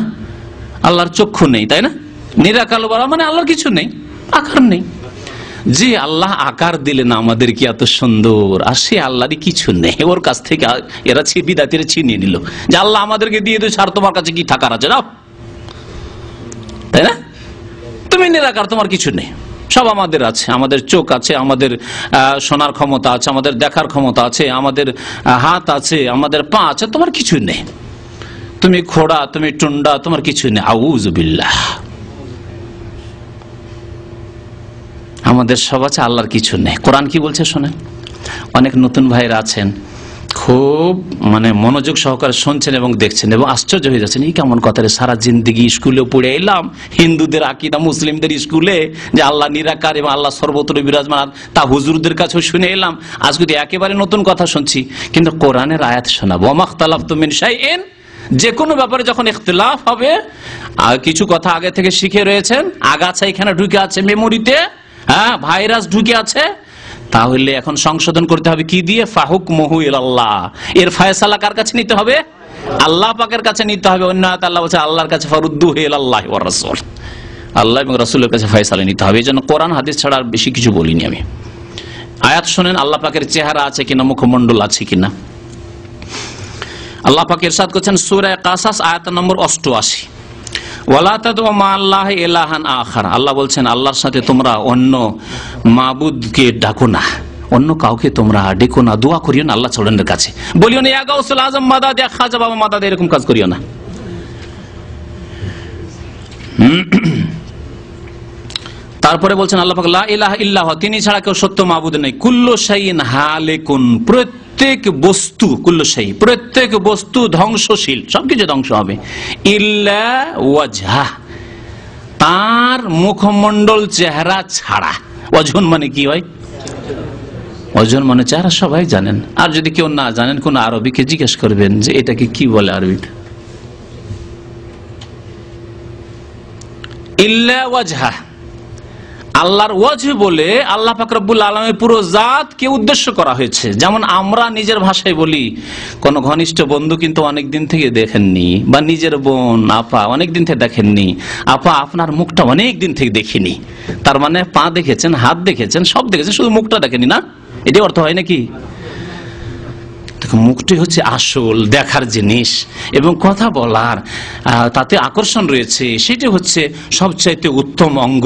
আল্লাহর চক্ষু নেই, তাই না? নিরাকার বলা মানে আল্লাহর কিছু নেই, আকার নেই। যে আল্লাহ আকার দিলেন আমাদের কি এত সুন্দর, আর সে আল্লাহরই কিছু নেই, ওর কাছ থেকে এরা বিদাতিরা ছিনিয়ে নিল যে আল্লাহ আমাদেরকে দিয়ে দিয়েছে আর তোমার কাছে কি থাকার আছে, নাও, তাই না? তুমি নিরাকার, তোমার কিছু নেই, সব আমাদের আছে। আমাদের চোখ আছে, আমাদের শোনার ক্ষমতা আছে, আমাদের দেখার ক্ষমতা আছে, আমাদের হাত আছে, আমাদের পা আছে, তোমার কিছু নেই। তুমি খোড়া, তুমি টুন্ডা, তোমার কিছু নেই। আউযু বিল্লাহ। আমাদের সব আছে, আল্লাহর কিছু নেই। কোরআন কি বলছে শোনেন। অনেক নতুন ভাইরা আছেন, খুব মনোযোগ সহকারে শুনছেন এবং দেখছেন এবং আশ্চর্য হয়ে যাচ্ছেন, এই কেমন কথা রে, সারা জিন্দেগি স্কুলে পড়ে এলাম হিন্দুদের আকীদা, মুসলিমদের স্কুলে যে আল্লাহ নিরাকার এবং আল্লাহ সর্বত্র বিরাজমান, তা হুজুরদের কাছেও শুনে এলাম, আজকে তো একেবারে নতুন কথা শুনছি। কিন্তু কোরআনের আয়াত শোনাবো, ওয়া মাখতালাফতুম মিন শাইইন, যে কোনো ব্যাপারে যখন ইখতিলাফ হবে, কিছু কথা আগে থেকে শিখে রয়েছেন, আগাছা এখানে ঢুকে আছে মেমোরিতে, হ্যাঁ, ভাইরাস ঢুকে আছে, তাহলে এখন সংশোধন করতে হবে কি দিয়ে? ফাহুকমুহু ইলাল্লাহ। এর ফয়সালা কার কাছে নিতে হবে? আল্লাহ পাকের কাছে নিতে হবে। অন্য আয়াতে আল্লাহ বলেছে আল্লাহর কাছে ফারুদ্দুহু ইলাল্লাহি ওয়ার রাসূল, আল্লাহ এবং রাসূলের কাছে ফয়সালা নিতে হবে। এজন্য কোরআন হাদিস ছাড়া আর বেশি কিছু বলিনি আমি। আয়াত শুনেন, আল্লাহ পাকের চেহারা আছে কিনা, মুখমণ্ডল আছে কিনা। আল্লাহ পাক ইরশাদ করেছেন সূরা কাসাস আয়াত নম্বর 88, ওয়ালা তাদউ মা'আল্লাহি ইলাহান আখার। আল্লাহ বলছেন আল্লাহর সাথে তোমরা অন্য মাবুদকে ডাকো না, অন্য কাউকে তোমরা ডেকো না, দোয়া করিও না আল্লাহ ছাড়ার কাছে, বলিও না ইয়া গাউসুল আজম মাদাদ, ইয়া খাজা বাবা মাদাদ, এরকম কাজ করিও না। তারপরে বলছেন আল্লাহ পাক লা ইলাহা ইল্লাহু, তিনি ছাড়া কেউ সত্য মাবুদ নেই। কুল্লু শাইইন হালিকুন, প্রত্যেক বস্তু, কুল্লু শাই, প্রত্যেক বস্তু ধ্বংসশীল, সবকিছু ধ্বংস হবে। ইল্লা ওয়াজহা, তার মুখমণ্ডল চেহারা ছাড়া। ওয়াজহুন মানে কি হয়? ওয়াজহুন মানে চেহারা, সবাই জানেন। আর যদি কেউ না জানেন, কোন আরবিকে জিজ্ঞেস করবেন যে এটাকে কি বলে আরবিতে। ইল্লা ওয়াজহা, আল্লাহর ওয়াজহ বলে আল্লাহ পাক রব্বুল আলামিনের পুরো জাতকে উদ্দেশ্য করা হয়েছে। যেমন আমরা নিজের ভাষায় বলি, কোন ঘনিষ্ঠ বন্ধু কিন্তু অনেক দিন থেকে দেখেননি, বা নিজের বোন আপা অনেক দিন থেকে দেখেননি, আপা আপনার মুখটা অনেক দিন থেকে দেখিনি, তার মানে পা দেখেছেন, হাত দেখেছেন, সব দেখেছেন, শুধু মুখটা দেখেনি না, এটি অর্থ হয় নাকি? মুখটি হচ্ছে আসল দেখার জিনিস এবং কথা বলার তাতে আকর্ষণ রয়েছে, সেটি হচ্ছে সবচাইতে উত্তম অঙ্গ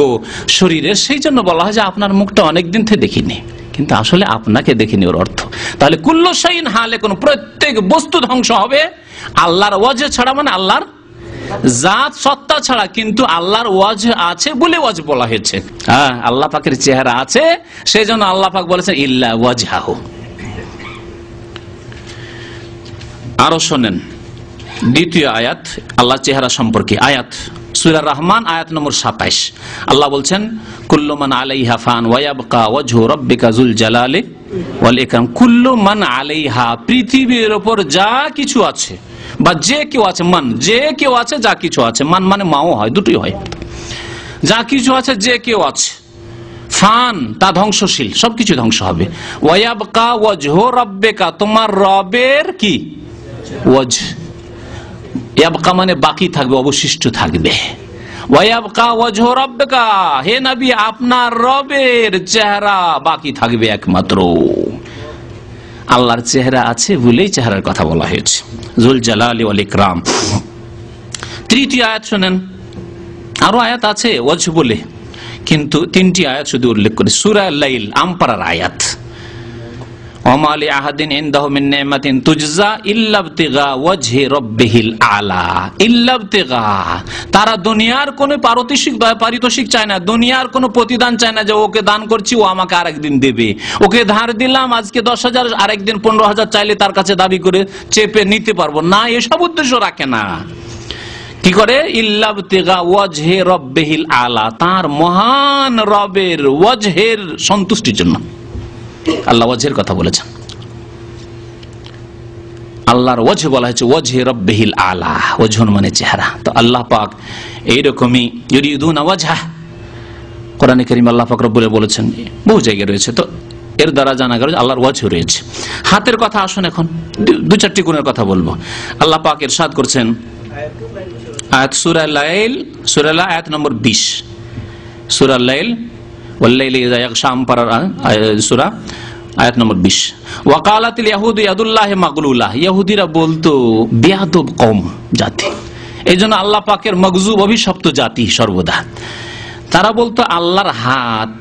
শরীরের। সেই জন্য বলা হয় যে আপনার মুখটা অনেকদিন থেকে দেখিনি, কিন্তু আসলে আপনাকে দেখিনি ওর অর্থ। তাহলে কুল্লু শাইইন হালিকুন, প্রত্যেক বস্তু ধ্বংস হবে আল্লাহর ওয়াজহ ছাড়া, মানে আল্লাহর জাত সত্তা ছাড়া। কিন্তু আল্লাহর ওয়াজহ আছে বলে ওয়াজহ বলা হয়েছে। হ্যাঁ, আল্লাহ পাকের চেহারা আছে, সেই জন্য আল্লাহ পাক বলেছেন ইল্লা ওয়াজহাহু। আরো শোনেন দ্বিতীয় আয়াত আল্লাহ চেহারা সম্পর্কে, আয়াত সূরা রহমান আয়াত নম্বর 27। আল্লাহ বলছেন কুল্লু মান আলাইহা ফান ওয়া ইয়াবকা ওয়াজহু রাব্বিকা যুল জালালি ওয়াল ইকরাম। কুল্লু মান আলাইহা, পৃথিবীর উপর যা কিছু আছে বা যে কেউ আছে, মান যে কেউ আছে, যা কিছু আছে, মান মানে মাও হয়, দুটোই হয়, যা কিছু আছে, যে কেউ আছে, ফান তা ধ্বংসশীল, সবকিছু ধ্বংস হবে। ওয়া ইয়াবকা ওয়াজহু রাব্বিকা, তোমার রবের কি ওয়াজহ, ইয়াবকা মানে বাকি থাকবে, অবশিষ্ট থাকবে। ওয়া ইয়াবকা ওয়াজহু রাব্বিকা, হে নবী আপনার রবের চেহারা বাকি থাকবে একমাত্র। আল্লাহর চেহারা আছে বলেই চেহারার কথা বলা হয়েছে, যুল জালালি ওয়াল ইকরাম। তৃতীয় আয়াত শুনেন, আরো আয়াত আছে ওয়াজহ বলে, কিন্তু তিনটি আয়াত শুধু উল্লেখ করে। সূরা লাইল, আমপারার আয়াত, ওমা লি আহাদিন ইনদাহু মিন নি'মাতিন তুজজা ইল্লা ইবতিগা ওয়াজহি রাব্বিহিল আলা। ইল্লা ইবতিগা, তারা দুনিয়ার কোনো পারিতোষিক চায় না, দুনিয়ার কোনো প্রতিদান চায় না, যে ওকে দান করছি ও আমাকে আরেকদিন দেবে, ওকে ধার দিলাম আজকে 10,000, আরেকদিন 15,000 চাইলে তার কাছে দাবি করে চেপে নিতে পারবো না, এসব উদ্দেশ্য রাখে না। কি করে? ইল্লা ইবতিগা ওয়াজহি রাব্বিহিল আলা, তার মহান রবের ওয়াজহের সন্তুষ্টির জন্য আল্লাহ ওয়াজহের কথা বলেছেন। আল্লাহর ওয়াজহ বলা হয়েছে ওয়াজহি রাব্বিহিল আলা, ওয়াজহুন মানে চেহারা। তো আল্লাহ পাক এইরকমই ইউরিদুনা ওয়াজহা, কোরআনে কারীমে আল্লাহ পাক রব্বুল বলেছেন, বহু জায়গায় রয়েছে। তো এর দ্বারা জানা গেল আল্লাহর ওয়াজহ রয়েছে। হাতের কথা আসুন, এখন দু চারটি গুণের কথা বলবো। আল্লাহ পাক ইরশাদ করছেন আয়াত সূরা লাইল, সূরা লাইল আয়াত নম্বর 20, সূরা লাইল ওয়াল্লাইলি ইযা ইয়াগশা পারার সূরা আয়াত নম্বর 20। ওয়াকালাতিল ইয়াহুদু ইয়াদুল্লাহি মাগলুলা, ইহুদিরা বলতো বেয়াদব কওম জাতি, এই জন্য আল্লাহ পাকের মগজুব অভিশপ্ত জাতি সর্বদা। তারা বলতো আল্লাহর হাত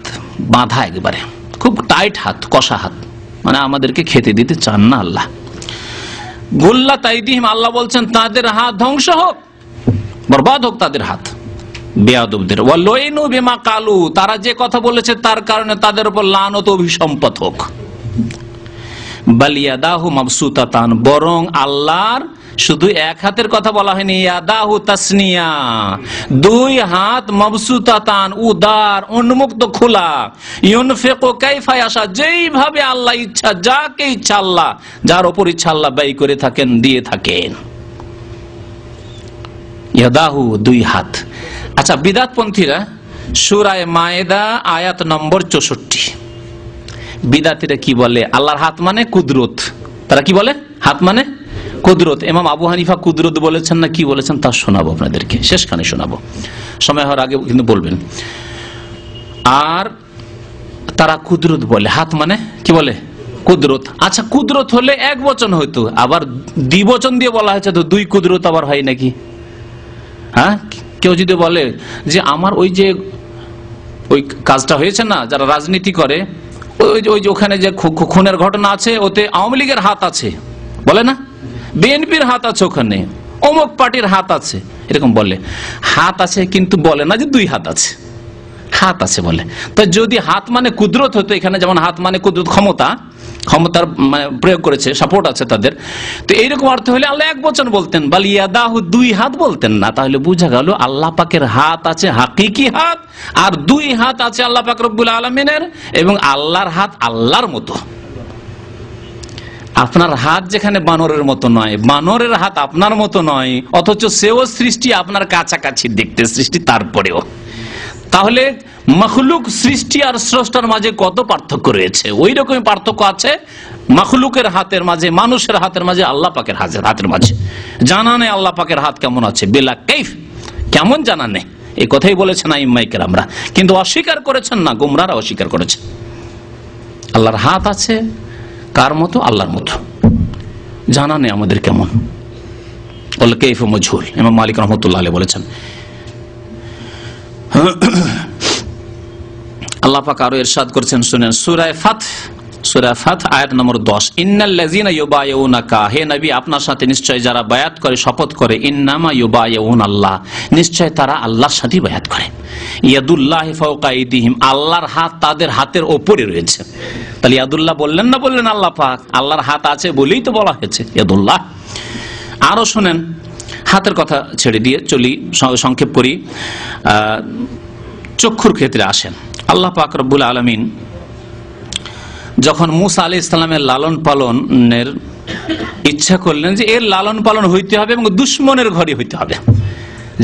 বাঁধা, একবারে খুব টাইট হাত, কষা হাত, মানে আমাদেরকে খেতে দিতে চান না আল্লাহ। গুল্লাত আইদিহিম, আল্লাহ বলছেন তাদের হাত ধ্বংস হোক, বরবাদ হোক তাদের হাত, বেয়াদবদের। ওয়ালাইনু বিমা কালু, তারা যে কথা বলেছে তার কারণে তাদের উপর লানত অভিসম্পত হোক। বাল ইয়াদাহু মাবসুতাতান, বরং আল্লাহর শুধু এক হাতের কথা বলা হয়নি, ইয়াদাহু তাসনিয়া, দুই হাত, মাবসুতাতান উদার, উন্মুক্ত খোলা, ইউনফিকু কাইফা ইয়াশা, যেইভাবে আল্লাহ ইচ্ছা, যাকে ইচ্ছা আল্লাহ, যার উপর ইচ্ছা আল্লাহ ব্যয় করে থাকেন, দিয়ে থাকেন। ইয়াদাহু, দুই হাত। আচ্ছা, বিদাতপন্থীরা সূরা মায়েদা আয়াত নম্বর 64, বিদাতিরা কি বলে? আল্লাহর হাত মানে কুদরত। তারা কি বলে? হাত মানে কুদরত। ইমাম আবু হানিফা কুদরত বলেছেন না কি বলেছেন তা শোনাবো আপনাদেরকে, শেষখানে শোনাবো, সময় হওয়ার আগে কিন্তু বলবেন। আর তারা কুদরত বলে, হাত মানে কি বলে? কুদরত। আচ্ছা, কুদরত হলে এক বচন হইতো, আবার দ্বিবচন দিয়ে বলা হয়েছে, তো দুই কুদরত আবার হয় নাকি? হ্যাঁ, কেউ যদি বলে যে আমার ওই যে ওই কাজটা হয়েছে না, যারা রাজনীতি করে, ওই যে ওখানে যে খুনের ঘটনা আছে, ওতে আওয়ামী লীগের হাত আছে, বলে না, বিএনপির হাত আছে, ওখানে অমুক পার্টির হাত আছে, এরকম বলে। হাত আছে কিন্তু বলে না যে দুই হাত আছে, হাত আছে বলে। তো যদি হাত মানে কুদরত হতো, এখানে যেমন হাত মানে কুদরত, ক্ষমতার মানে প্রয়োগ করেছে, সাপোর্ট আছে তাদের, তো এইরকম অর্থ হলে আল্লাহ এক বচন বলতেন, বাল ইয়াদাহু, দুই হাত বলতেন না। তাহলে বুঝা গেল আল্লাহ পাকের হাত আছে হাকিকি হাত, আর দুই হাত আছে আল্লাহ পাক রব্বুল আলামিনের, এবং আল্লাহর হাত আল্লাহর মতো। আপনার হাত যেখানে বানরের মতো নয়, বানরের হাত আপনার মতো নয়, অথচ সেও সৃষ্টি আপনার কাছাকাছি দেখতে সৃষ্টি, তারপরেও তাহলে মখলুক সৃষ্টি আর স্রষ্টার মাঝে কত পার্থক্য রয়েছে? ওই রকমই পার্থক্য আছে মখলুকের হাতের মাঝে, মানুষের হাতের মাঝে, আল্লাহ পাকের হাতের মাঝে। জানা নেই আল্লাহ পাকের হাত কেমন আছে, বেলা কাইফ, কেমন জানা নেই, এই কথাই বলেছেন আইম্মায়ে কেরামরা, কিন্তু অস্বীকার করেছেন না, গোমরারা অস্বীকার করেছে। আল্লাহর হাত আছে কার মতো? আল্লাহর মতো। জানা নেই আমাদের কেমন, বলে কাইফ মজহুল। ইমাম মালিক রহমতুল্লাহ আলাইহি বলেছেন। আল্লাহ পাক আরো ইরশাদ করেছেন, শুনেন, সূরা ফাত আয়াত নম্বর 10, ইন্নাল্লাযীনা ইউবাইউনাকা, হে নবী আপনার সাথে নিশ্চয় যারা বায়াত করে, শপথ করে, ইন্নামা ইউবাইউনাল্লাহ, নিশ্চয় তারা আল্লাহর সাথে বায়াত করে। ইয়াদুল্লাহি ফাওকা আইদিহিম, আল্লাহর হাত তাদের হাতের উপরে রয়েছে। তাহলে ইয়াদুল্লাহ বললেন না, বললেন আল্লাহ পাক, আল্লাহর হাত আছে বলেই তো বলা হয়েছে ইয়াদুল্লাহ। আরো শুনেন, হাতের কথা ছেড়ে দিয়ে চলি, সংক্ষেপ করি, চক্ষুর ক্ষেত্রে আসেন। আল্লাহ পাক রব্বুল আলামিন যখন মুসা আলাইহিস সালামের লালন পালনের ইচ্ছা করলেন যে এর লালন পালন হইতে হবে এবং দুশমনের ঘরে হইতে হবে,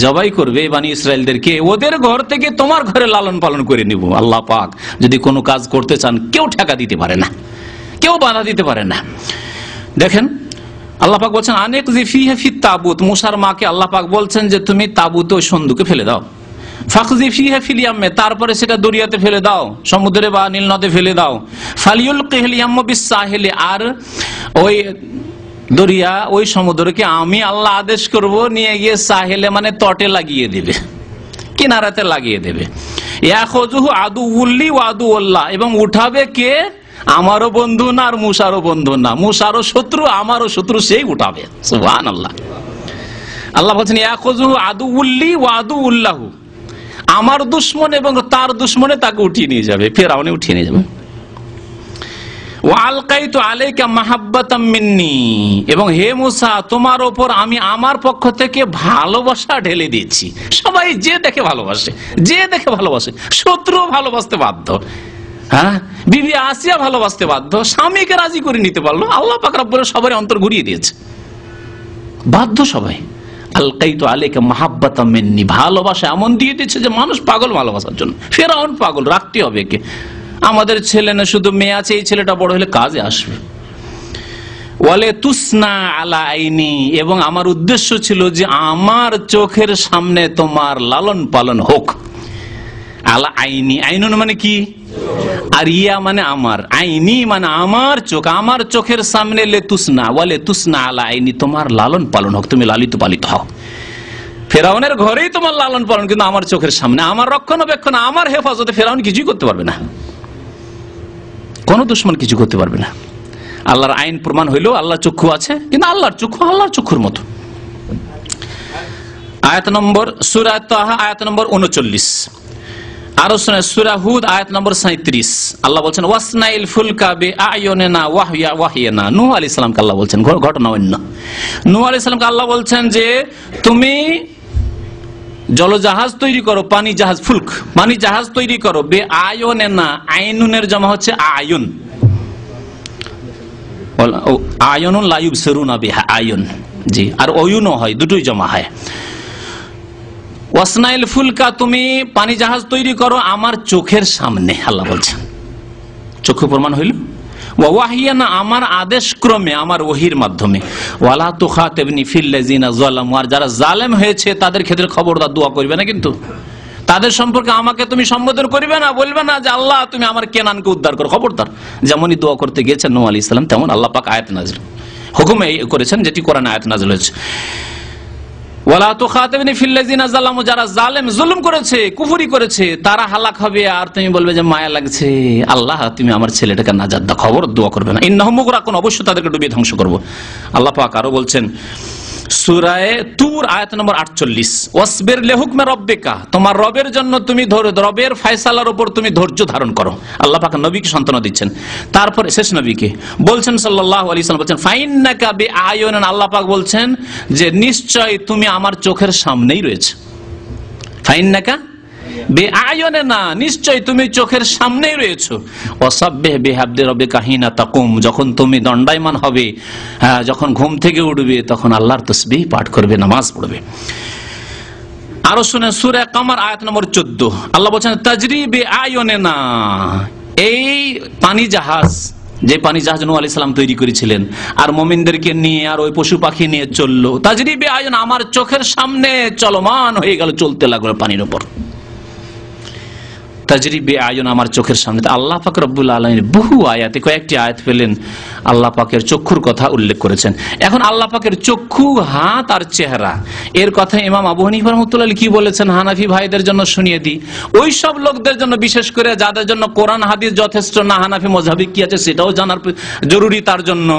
জবাই করবে বানি ইসরায়েলদেরকে, ওদের ঘর থেকে তোমার ঘরে লালন পালন করে নিব। আল্লাহ পাক যদি কোনো কাজ করতে চান, কেউ ঠেকা দিতে পারে না, কেউ বাধা দিতে পারে না। দেখেন আল্লাহ পাক বলছেন আনেক জিফিহা ফিত তাবুত, মুসার মাকে আল্লাহ পাক বলছেন যে তুমি তাবুতে ওই সন্দুকে ফেলে দাও, ফাকযিফিহা ফিল ইয়ামে, তারপরে সেটা দরিয়াতে ফেলে দাও, সমুদ্রে বা নীল নদে ফেলে দাও। ফালিউলকিহিল ইয়ামু বিস-সাহিলি, আর ওই দরিয়া, ওই সমুদ্রকে আমি আল্লাহ আদেশ করব নিয়ে গিয়ে সাহেলে মানে তটে লাগিয়ে দেবে, কিনারাতে লাগিয়ে দেবে। ইয়াখুযুহু আদুউল্লি ওয়া আদুউল্লাহ, এবং উঠাবে কে? আমারও বন্ধু না আর মুসারও বন্ধু না, মুসারও শত্রু আমারও শত্রু, সেই উঠাবে। সুবহানাল্লাহ। আল্লাহ বলছেন ইয়াখুযুহু আদুউল্লি ওয়া আদুউল্লাহু, আমার দুশমন এবং তার দুশমনে তাকে উঠিয়ে নিয়ে যাবে, ফিরআউনে উঠিয়ে নিয়ে যাবে। ওয়া আলকাইতু আলাইকা মাহাব্বাতাম মিন্নি, এবং হে মুসা তোমার উপর আমি আমার পক্ষ থেকে ভালোবাসা ঢেলে দিয়েছি। সবাই যে দেখে ভালোবাসে, যে দেখে ভালোবাসে, শত্রু ভালোবাসতে বাধ্য, হ্যাঁ, বিবি আসিয়া ভালোবাসতে বাধ্য, স্বামীকে রাজি করে নিতে পারলো, আল্লাহ পাক রব্বুল সবার অন্তর ঘুরিয়ে দিয়েছে, বাধ্য সবাই। আলকাইতু আলাইকা মাহাব্বাতাম মিন্নি, ভালোবাসা এমন দিয়ে দিয়েছে যে মানুষ পাগল ভালোবাসার জন্য। ফিরআউন পাগল, রাখতে হবে কে? আমাদের ছেলে না শুধু মেয়ে আছে, এই ছেলেটা বড় হলে কাজে আসবে। ওয়ালে তুসনা আলা আইনি, এবং আমার উদ্দেশ্য ছিল যে আমার চোখের সামনে তোমার লালন পালন হোক। আলা আইনি, আইনুন মানে কি, আর ইয়া মানে আমার, আইনি মানে আমার চোখ, আমার চোখের সামনে লে তুসনা, ওয়ালে তুসনা আলা আইনি, তোমার লালন পালন হোক, তুমি লালিত পালিত হও। ফেরাউনের ঘরেই তোমার লালন পালন, কিন্তু আমার চোখের সামনে, আমার রক্ষণাবেক্ষণ, আমার হেফাজতে ফেরাউন কিছুই করতে পারবে না, কোন দুশমন কিছু করতে পারবে না। আল্লাহর আইন প্রমাণ হইল আল্লাহ চক্ষু আছে, কিন্তু আল্লাহর চক্ষু আল্লাহর চক্ষুর মতো। আয়াত নম্বর সূরা তাহা আয়াত নম্বর 39, আরো শুনে সূরা হুদ আয়াত নম্বর 37, আল্লাহ বলছেন ওয়াসনাইল ফুলকা বিআয়ুনিনা ওয়াহিয়ানা। নূহ আলাইহিস সালামকে আল্লাহ বলছেন, ঘটনা অন্য। নূহ আলাইহিস সালামকে আল্লাহ বলছেন যে তুমি জলজাহাজ তৈরি করো, পানি জাহাজ, ফুলক পানি জাহাজ তৈরি করো, বিআয়ুনিনা, আইনুনের জমা হচ্ছে আয়ুন, আয়ুন লা ইউবসিরুনা বিহা, আয়ুন জি, আর অয়ুনও হয়, দুটোই জমা হয়। ওয়াসনাইল ফুলকা, তুমি পানি জাহাজ তৈরি করো আমার চোখের সামনে, আল্লাহ বলছেন, চক্ষু প্রমাণ হইল। ওয়াহিয়ানা, আমার আদেশ ক্রমে, আমার ওহির মাধ্যমে। ওয়ালা তুখাতিবনি ফিল্লাযিনা যালামু, আর যারা জালেম হয়েছে তাদের ক্ষেত্রে খবরদার দোয়া করবে না, কিন্তু তাদের সম্পর্কে আমাকে তুমি সম্বোধন করবে না, বলবে না যে আল্লাহ তুমি আমার কেনানকে উদ্ধার করো, খবরদার। যেমনই দোয়া করতে গিয়েছেন নূহ আলাইহিস সালাম, তেমন আল্লাহ পাক আয়াত নাযিল হুকুম করেছেন, যেটি কোরআনে আয়াত নাযিল হয়েছে। ওয়ালা তুখাতিবনি ফিল্লাযিনা যালামু, যারা জালেম, জুলুম করেছে, কুফরি করেছে, তারা হালাক হবে, আর তুমি বলবে যে মায়া লাগছে, আল্লাহ তুমি আমার ছেলেটাকে নাজাত দাও, খবর দোয়া করবে না। ইন্নাহুম মুগরাকুন, অবশ্যই তাদেরকে ডুবিয়ে ধ্বংস করব। আল্লাহ পাক আরো বলছেন সূরা তুর আয়াত নম্বর 48, ওয়াসবির লিহুকমি রাব্বিকা, তোমার রবের জন্য তুমি রবের ফয়সালার উপর তুমি ধৈর্য ধারণ করো। আল্লাহ পাক নবীকে সান্ত্বনা দিচ্ছেন, তারপরে শেষ নবীকে বলছেন সাল্লাল্লাহু আলাইহি ওয়াসাল্লাম বলছেন ফাইন্নাকা বিআয়ুনিনা, আল্লাহ পাক বলছেন যে নিশ্চয় তুমি আমার চোখের সামনেই রয়েছে। ফাইন্নাকা বিআয়ুনিনা, নিশ্চয় তুমি চোখের সামনেই রয়েছো। ওয়াসাব্বিহ বিহামদি রাব্বিকা হিনা তাকুম, যখন তুমি দণ্ডায়মান হবে, যখন ঘুম থেকে উঠবে, তখন আল্লাহর তাসবিহ পাঠ করবে, নামাজ পড়বে। আরো শুনে সূরা কমর আয়াত নম্বর 14, আল্লাহ বলেন তাজরি বিআয়ুনিনা, এই পানি জাহাজ, যে পানি জাহাজ নূহ আলাইহিস সালাম তৈরি করেছিলেন, আর মুমিনদেরকে নিয়ে আর ওই পশু পাখি নিয়ে চললো, তাজরি বিআয়ুনিনা, আমার চোখের সামনে চলমান হয়ে গেল, চলতে লাগলো পানির উপর। তাজরি বিআয়ুন, আমার চোখের সামনে। আল্লাহ পাক রব্বুল আলামিন বহু আয়াতে, কয়েকটি আয়াত পেলেন আল্লাহ পাকের চক্ষুর কথা উল্লেখ করেছেন। এখন আল্লাহ পাকের চক্ষু, হাত আর চেহারা, এর কথা ইমাম আবু হানিফা রাহমাতুল্লাহ আলাইহি কি বলেছেন হানাফি ভাইদের জন্য শুনিয়ে দিই। ওই সব লোকদের জন্য, বিশেষ করে যাদের জন্য কোরআন হাদিস যথেষ্ট না, হানাফি মাযহাবে কি আছে সেটাও জানার জরুরি তার জন্য,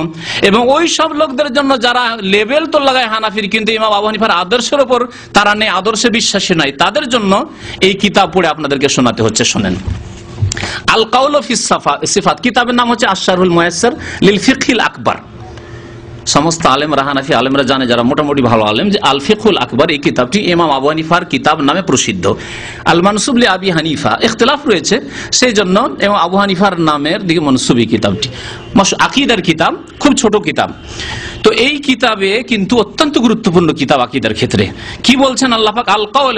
এবং ওই সব লোকদের জন্য যারা লেভেল তো লাগায় হানাফির, কিন্তু ইমাম আবু হানিফার আদর্শের উপর তারা নেই, আদর্শে বিশ্বাসী নাই, তাদের জন্য এই কিতাব পড়ে আপনাদেরকে শোনাতে হচ্ছে। শোনেন, আল কাউলু ফিস সিফাত, কিতাবের নাম হচ্ছে আশ-শারহুল মুয়াসসার লিল ফিকহিল আকবার। সমস্ত আলেমরা, হানাফি আলেমরা জানে, যারা মোটামুটি ভালো আলেম, যে আল ফিকহুল আকবর এই কিতাবটি ইমাম আবু হানিফার কিতাব নামে প্রসিদ্ধ। আল মানসুব লি আবি হানিফা, ইখতিলাফ রয়েছে, সেই জন্য ইমাম আবু হানিফার নামের দিকে মনসুব এই কিতাবটি। আকীদার কিতাব, খুব ছোট কিতাব। তো এই কিতাবে কিন্তু অত্যন্ত গুরুত্বপূর্ণ কিতাব আকীদার ক্ষেত্রে। কি বলছেন আল্লাহ পাক, আল কাউল,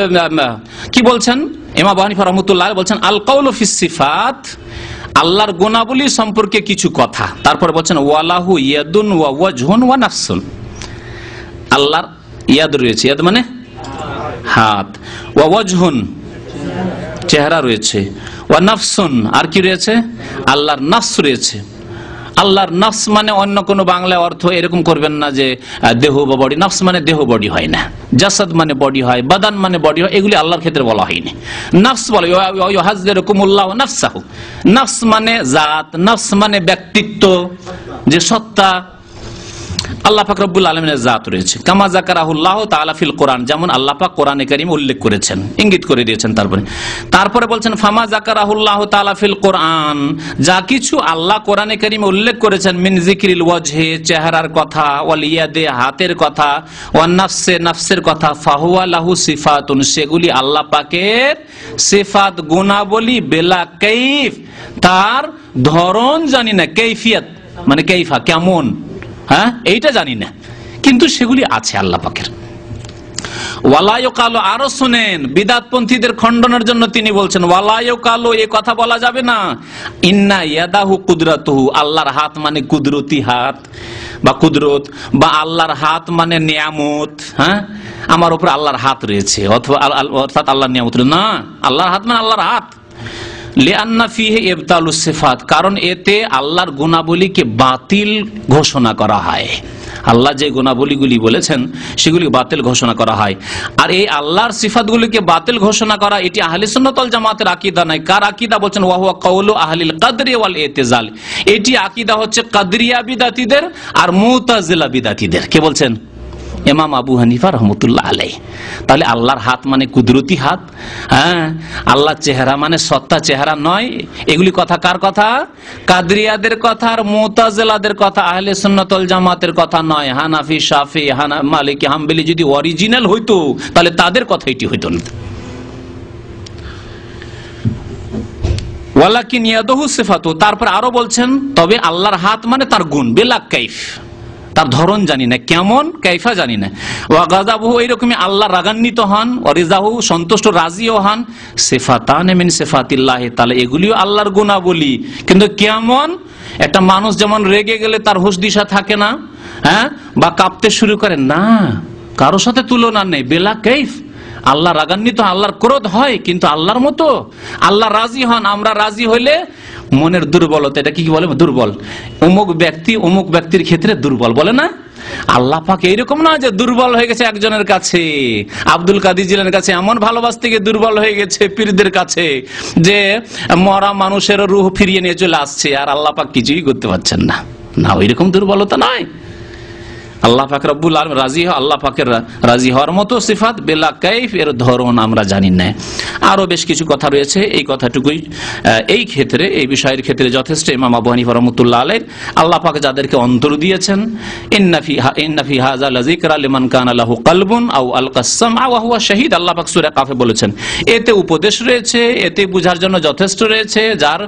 কি বলছেন ইমাম আবু হানিফা রাহমাতুল্লাহ বলছেন আল কাউলু ফিস সিফাত, আল্লাহর গুণাবলী সম্পর্কে কিছু কথা। তারপরে বলছেন ওয়ালাহু ইয়াদুন ওয়া ওয়াজহুন ওয়া নাফসুন, আল্লাহর ইয়াদ রয়েছে, ইয়াদ মানে হাত, ওয়া ওয়াজহুন চেহারা রয়েছে, ওয়া নাফসুন আর কি রয়েছে, আল্লাহর নফস রয়েছে। আল্লাহর নফস মানে অন্য কোনো বাংলা অর্থ এরকম করবেন না যে দেহ বা বডি, নফস মানে দেহ বডি হয় না, জাসাদ মানে বডি হয়, বাদান মানে বডি হয়, এগুলি আল্লাহর ক্ষেত্রে বলা হয়নি। নফস বলে ইউহাযযিরুকুমুল্লাহু নাফসাহু, নফস মানে জাত, নফস মানে ব্যক্তিত্ব, যে সত্তা। আল্লাহ পাক রব্বুল আলামিনের জাত রয়েছে, কামা যাকারাহুল্লাহু তাআলা ফিল কোরআন, যেমন আল্লাহ পাক কোরআনে কারীমে উল্লেখ করেছেন, ইঙ্গিত করে দিয়েছেন। তারপরে বলছেন ফামা যাকারাহুল্লাহু তাআলা ফিল কোরআন, যা কিছু আল্লাহ কোরআনে কারীমে উল্লেখ করেছেন, মিন যিকরিল ওয়াজহি চেহারার কথা, ওয়াল ইয়াদি হাতের কথা, ওয়ান নাফসি নফসের কথা, ফাহুয়া লাহু সিফাতুন সেগুলি আল্লাহ পাকের সিফাত গুণাবলী, বেলা কাইফ তার ধরন জানি না, কাইফিয়াত মানে কাইফা কেমন, হ্যাঁ এইটা জানি না, কিন্তু সেগুলি আছে আল্লাহ পাকের। ওয়ালা ইউকালু, আরো শুনেন, বিদআতপন্থীদের খণ্ডনের জন্য তিনি বলছেন ওয়ালা ইউকালু, এই কথা বলা যাবে না, ইন্না ইয়াদাহু কুদরাতুহু, আল্লাহর হাত মানে কুদরতি হাত বা কুদরত, বা আল্লাহর হাত মানে নিয়ামত। হ্যাঁ, আমার উপর আল্লাহর হাত রয়েছে, অথবা অর্থাৎ আল্লাহর নিয়ামত না, আল্লাহর হাত মানে আল্লাহর হাত। লিআন্না ফিহি ইবতালুস সিফাত, কারণ এতে আল্লাহর গুণাবলীকে বাতিল ঘোষণা করা হয়। আল্লাহ যে গুণাবলীগুলি বলেছেন সেগুলি বাতিল ঘোষণা করা হয়। আর এই আল্লাহর সিফাতগুলিকে বাতিল ঘোষণা করা এটি আহলে সুন্নাত ওয়াল জামাতের আকীদা নয়। কার আকীদা বলছেন? ওয়া হুয়া কাউলু আহলিল কদরি ওয়াল ইতিজাল, এটি আকীদা হচ্ছে কদরিয়া বিদআতীদের আর মুতাজিলা বিদআতীদের। কে বলছেন? ইমাম আবু হানিফা রহমতুল্লাহ আলাইহি। তাহলে আল্লাহর হাত মানে কুদরতি হাত, হ্যাঁ, আল্লাহর চেহারা মানে সত্তা চেহারা নয়। এগুলি কথা কার কথা? কাদরিয়াদের কথা আর মুতাজিলাদের কথা, আহলে সুন্নাত ওয়াল জামাতের কথা নয়। হানাফি, শাফি, মালিকি, হাম্বলি যদি অরিজিনাল হইতো তাহলে তাদের কথা এটি হইতো না। ওয়ালাকিন ইয়াদুহু সিফাতু, তারপর আরো বলছেন তবে আল্লাহর হাত মানে তার গুণ, বিলা কাইফ, তার ধরন জানি না কেমন, কাইফা জানি না। ওয়া গাযাবুহু, এইরকমই আল্লাহ রাগান্বিত হন, ওয়া রিজাহু, সন্তুষ্ট রাজিও হন, সিফাতান মিন সিফাতিল্লাহ তাআলা, এগুলিও আল্লাহর গুণাবলী। কিন্তু কেমন? একটা মানুষ যেমন রেগে গেলে তার হুঁশ দিশা থাকে না, হ্যাঁ, বা কাঁপতে শুরু করে না, কারোর সাথে তুলনা নেই, বেলা কাইফ। আল্লাহ রাগান্বিত, আল্লাহর ক্রোধ হয়, কিন্তু আল্লাহর মতো। আল্লাহ রাজি হন, আমরা রাজি হইলে মনের দুর্বলতা, এটা কি বলে? দুর্বল। অমুক ব্যক্তি অমুক ব্যক্তির ক্ষেত্রে দুর্বল বলে না? আল্লাহ পাক এইরকম না যে দুর্বল হয়ে গেছে একজনের কাছে, আব্দুল কাদের জিলানীর কাছে এমন ভালোবাসতে গিয়ে দুর্বল হয়ে গেছে পীরদের কাছে যে মরা মানুষের রূহ ফিরিয়ে নিয়ে চলে আসছে, আর আল্লাহ পাক কিছুই করতে পারছেন না। না, ওইরকম দুর্বলতা নয়। আল্লাহ পাক রব্বুল আলামিন রাজি, আল্লাহ পাকের রাজি হওয়ার মতো সিফাত, বেলা কাইফ, এর ধরন আমরা জানি না। আরো বেশ কিছু কথা রয়েছে, এই কথাটুকুই এই ক্ষেত্রে, এই বিষয়ের ক্ষেত্রে যথেষ্ট। ইমাম আবু হানিফা রাহমাতুল্লাহ আলাইহি, আল্লাহ পাক যাদেরকে অন্তর দিয়েছেন, ইন্না ফি হাযা লাযিকরা লিমান কানা লাহু কলবুন আও আলকাস সামআ ওয়া হুয়া শাহীদ, আল্লাহ পাক সূরা কাফে বলেছেন, এতে উপদেশ রয়েছে, এতে বুঝার জন্য যথেষ্ট রয়েছে, যার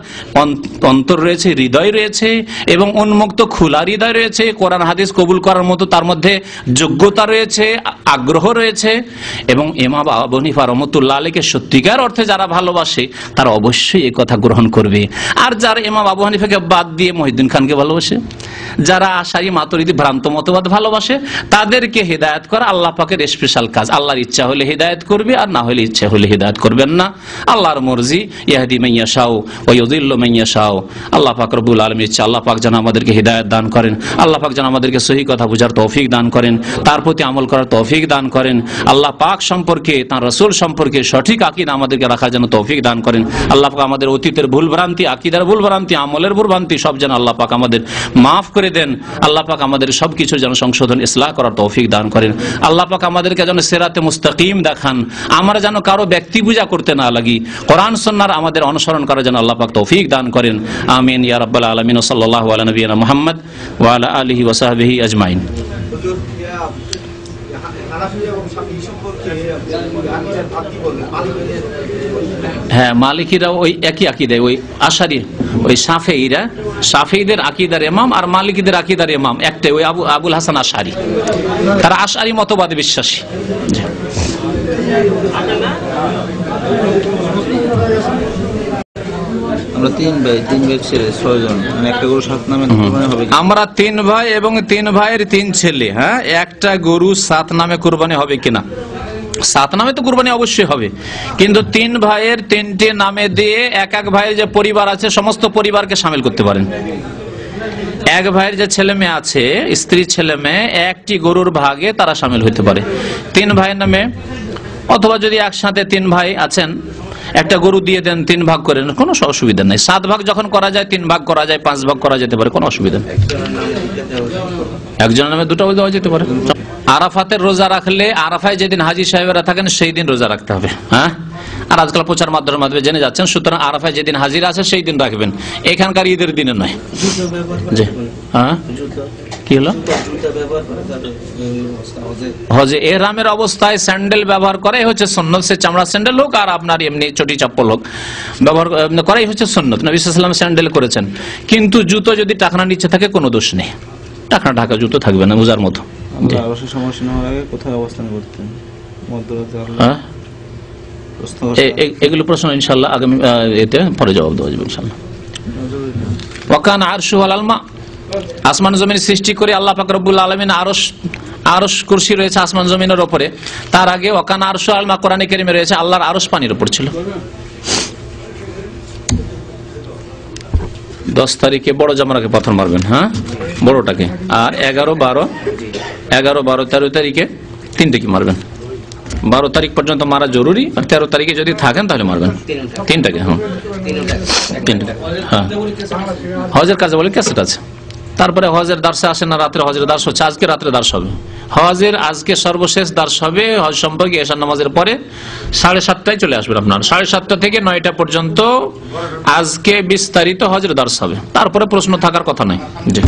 অন্তর রয়েছে, হৃদয় রয়েছে, এবং উন্মুক্ত খোলা হৃদয় রয়েছে, কোরআন হাদিস কবুল করার মতো তার মধ্যে যোগ্যতা রয়েছে, আগ্রহ রয়েছে। এবং ইমাম আবু হানিফা রাহমাতুল্লাহ আলাইহিকে সত্যিকার অর্থে যারা ভালোবাসে তারা অবশ্যই এই কথা গ্রহণ করবে। আর যারা ইমাম আবু হানিফাকে বাদ দিয়ে মহিউদ্দিন খানকে ভালোবাসে, যারা আশারী মাতুরিদি ভ্রান্ত মতবাদ ভালোবাসে, তাদেরকে হিদায়াত করা আল্লাহ পাকের স্পেশাল কাজ। আল্লাহর ইচ্ছা হলে হিদায়াত করবে, আর না হলে ইচ্ছা হলে হিদায়াত করবেন না। আল্লাহর মর্জি, ইয়াহদি মান ইয়াশাউ ওয়া ইউযিল্লু মান ইয়াশাউ। আল্লাহ পাক রব্বুল আলামিন ইচ্ছা, আল্লাহ পাক যেন আমাদেরকে হিদায়াত দান করেন, আল্লাহ পাক যেন আমাদেরকে সহি কথা বুঝার তৌফিক দান করেন, তার প্রতি আমল করার তৌফিক দান করেন। আল্লাহ পাক সম্পর্কে, তার রাসূল সম্পর্কে সঠিক আকীদা আমাদেরকে রাখার জন্য তৌফিক দান করেন। আল্লাহ পাক আমাদের অতীতের ভুল ভ্রান্তি, আকীদার ভুল ভ্রান্তি, আমলের ভুল ভ্রান্তি সব যেন আল্লাহ পাক আমাদের মাফ করে দেন। আল্লাহ পাক আমাদের সবকিছু যেন সংশোধন, ইসলাহ করার তৌফিক দান করেন। আল্লাহ পাক আমাদেরকে যেন সিরাতে মুস্তাকিম দেখান, আমরা যেন কারো ব্যক্তি পূজা করতে না লাগি, কোরআন সুন্নাহর আমাদের অনুসরণ করার জন্য আল্লাহ পাক তৌফিক দান করেন। আমিন ইয়া রাব্বাল আলামিন। সাল্লাল্লাহু আলা নবিয়িনা মুহাম্মদ ওয়া আলা আলিহি ওয়া সাহবিহি আজমাইন। হ্যাঁ, মালিকিরা ওই একই আকীদা, ওই আশারী, ওই শাফেঈরা, শাফেঈদের আকীদার ইমাম আর মালিকিদের আকীদার ইমাম একটাই, ওই আবুল হাসান আশআরী। তারা আশআরী মতবাদে বিশ্বাসী। আমরা তিন ভাই ছেলে 6 জন, মানে একটা গরু 7 নামে কুরবানি হবে। আমরা 3 ভাই এবং 3 ভাইয়ের 3 ছেলে, হ্যাঁ, একটা গরু 7 নামে কুরবানি হবে কিনা? 7 নামে তো কুরবানি অবশ্যই হবে, কিন্তু 3 ভাইয়ের 3টে নামে দিয়ে এক এক ভাইয়ের যে পরিবার আছে সমস্ত পরিবারকে শামিল করতে পারেন। এক ভাইয়ের যে ছেলে মেয়ে আছে, স্ত্রী ছেলে মেয়ে, একটি গরুর ভাগে তারা শামিল হতে পারে 3 ভাইয়ের নামে। অথবা যদি একসাথে 3 ভাই আছেন, একটা গরু দিয়ে দেন, 3 ভাগ করেন, কোনো অসুবিধা নেই। 7 ভাগ যখন করা যায়, 3 ভাগ করা যায়, 5 ভাগ করা যেতে পারে, কোনো অসুবিধা নেই। একজনের নামে 2টাও দেওয়া যেতে পারে। আরাফাতের রোজা রাখলে, আরাফায় যেদিন হাজী সাহেবেরা থাকেন সেই দিন রোজা রাখতে হবে, হ্যাঁ। আর আজকাল প্রচার মাধ্যমের মাধ্যমে জেনে যাচ্ছেন, সুতরাং আরাফায় যেদিন হাজিরা আছে সেই দিন রাখবেন, এখানকার ঈদের দিনে নয়। জি, হ্যাঁ, কি হলো? হজে এহরামের অবস্থায় স্যান্ডেল ব্যবহার করাই হচ্ছে সুন্নত। সে চামড়া স্যান্ডেল হোক আর আপনার এমনি চটি চপ্পল হোক, ব্যবহার করাই হচ্ছে সুন্নত। নবী সাল্লাল্লাহু আলাইহি ওয়াসাল্লাম স্যান্ডেল করেছেন, কিন্তু জুতো যদি টাকনা নিচে থাকে কোনো দোষ নেই, টাকনা ঢাকা জুতো থাকবে না, মোজার মতো। সমস্যা না হওয়ার আগে কোথায় অবস্থান করতেন? মধ্যরাতে আল্লাহ হ্যাঁ, প্রশ্ন এগুলো প্রশ্ন ইনশাল্লাহ আগামী এতে পরে জবাব দেওয়া যাবে ইনশাল্লাহ। ওয়াকান আরশু আলাল মা, আসমান জমিন সৃষ্টি করে আল্লাহ পাক রব্বুল আলামিন আরশ কুরসি রয়েছে আসমান জমিনের উপরে। তার আগে ওয়াকান আরশু আলাল মা কোরআনে কারীমে রয়েছে আল্লাহর আরশ পানির উপর ছিল। 10 তারিখে বড় জামারাকে পাথর মারবেন, হ্যাঁ বড়টাকে, আর 11, 12, 13 তারিখে তিনটাকে মারবেন। 12 তারিখ পর্যন্ত মারা জরুরি, আর 13 তারিখে যদি থাকেন তাহলে মারবেন তিনটাকে। হ্যাঁ তিনটা, হ্যাঁ হজের কাজে বলে ক্যাসেট আছে। তারপরে হজের দার্সে আসেন না, রাত্রে হজের দার্স হচ্ছে, আজকে রাত্রে দার্স হবে হজের, আজকে সর্বশেষ দার্স হবে হজ সম্পর্কে এশার নামাজের পরে 7:30টায় চলে আসবেন আপনার। 7:30টা থেকে 9টা পর্যন্ত আজকে বিস্তারিত হজের দার্স হবে, তারপরে প্রশ্ন থাকার কথা নাই। জি।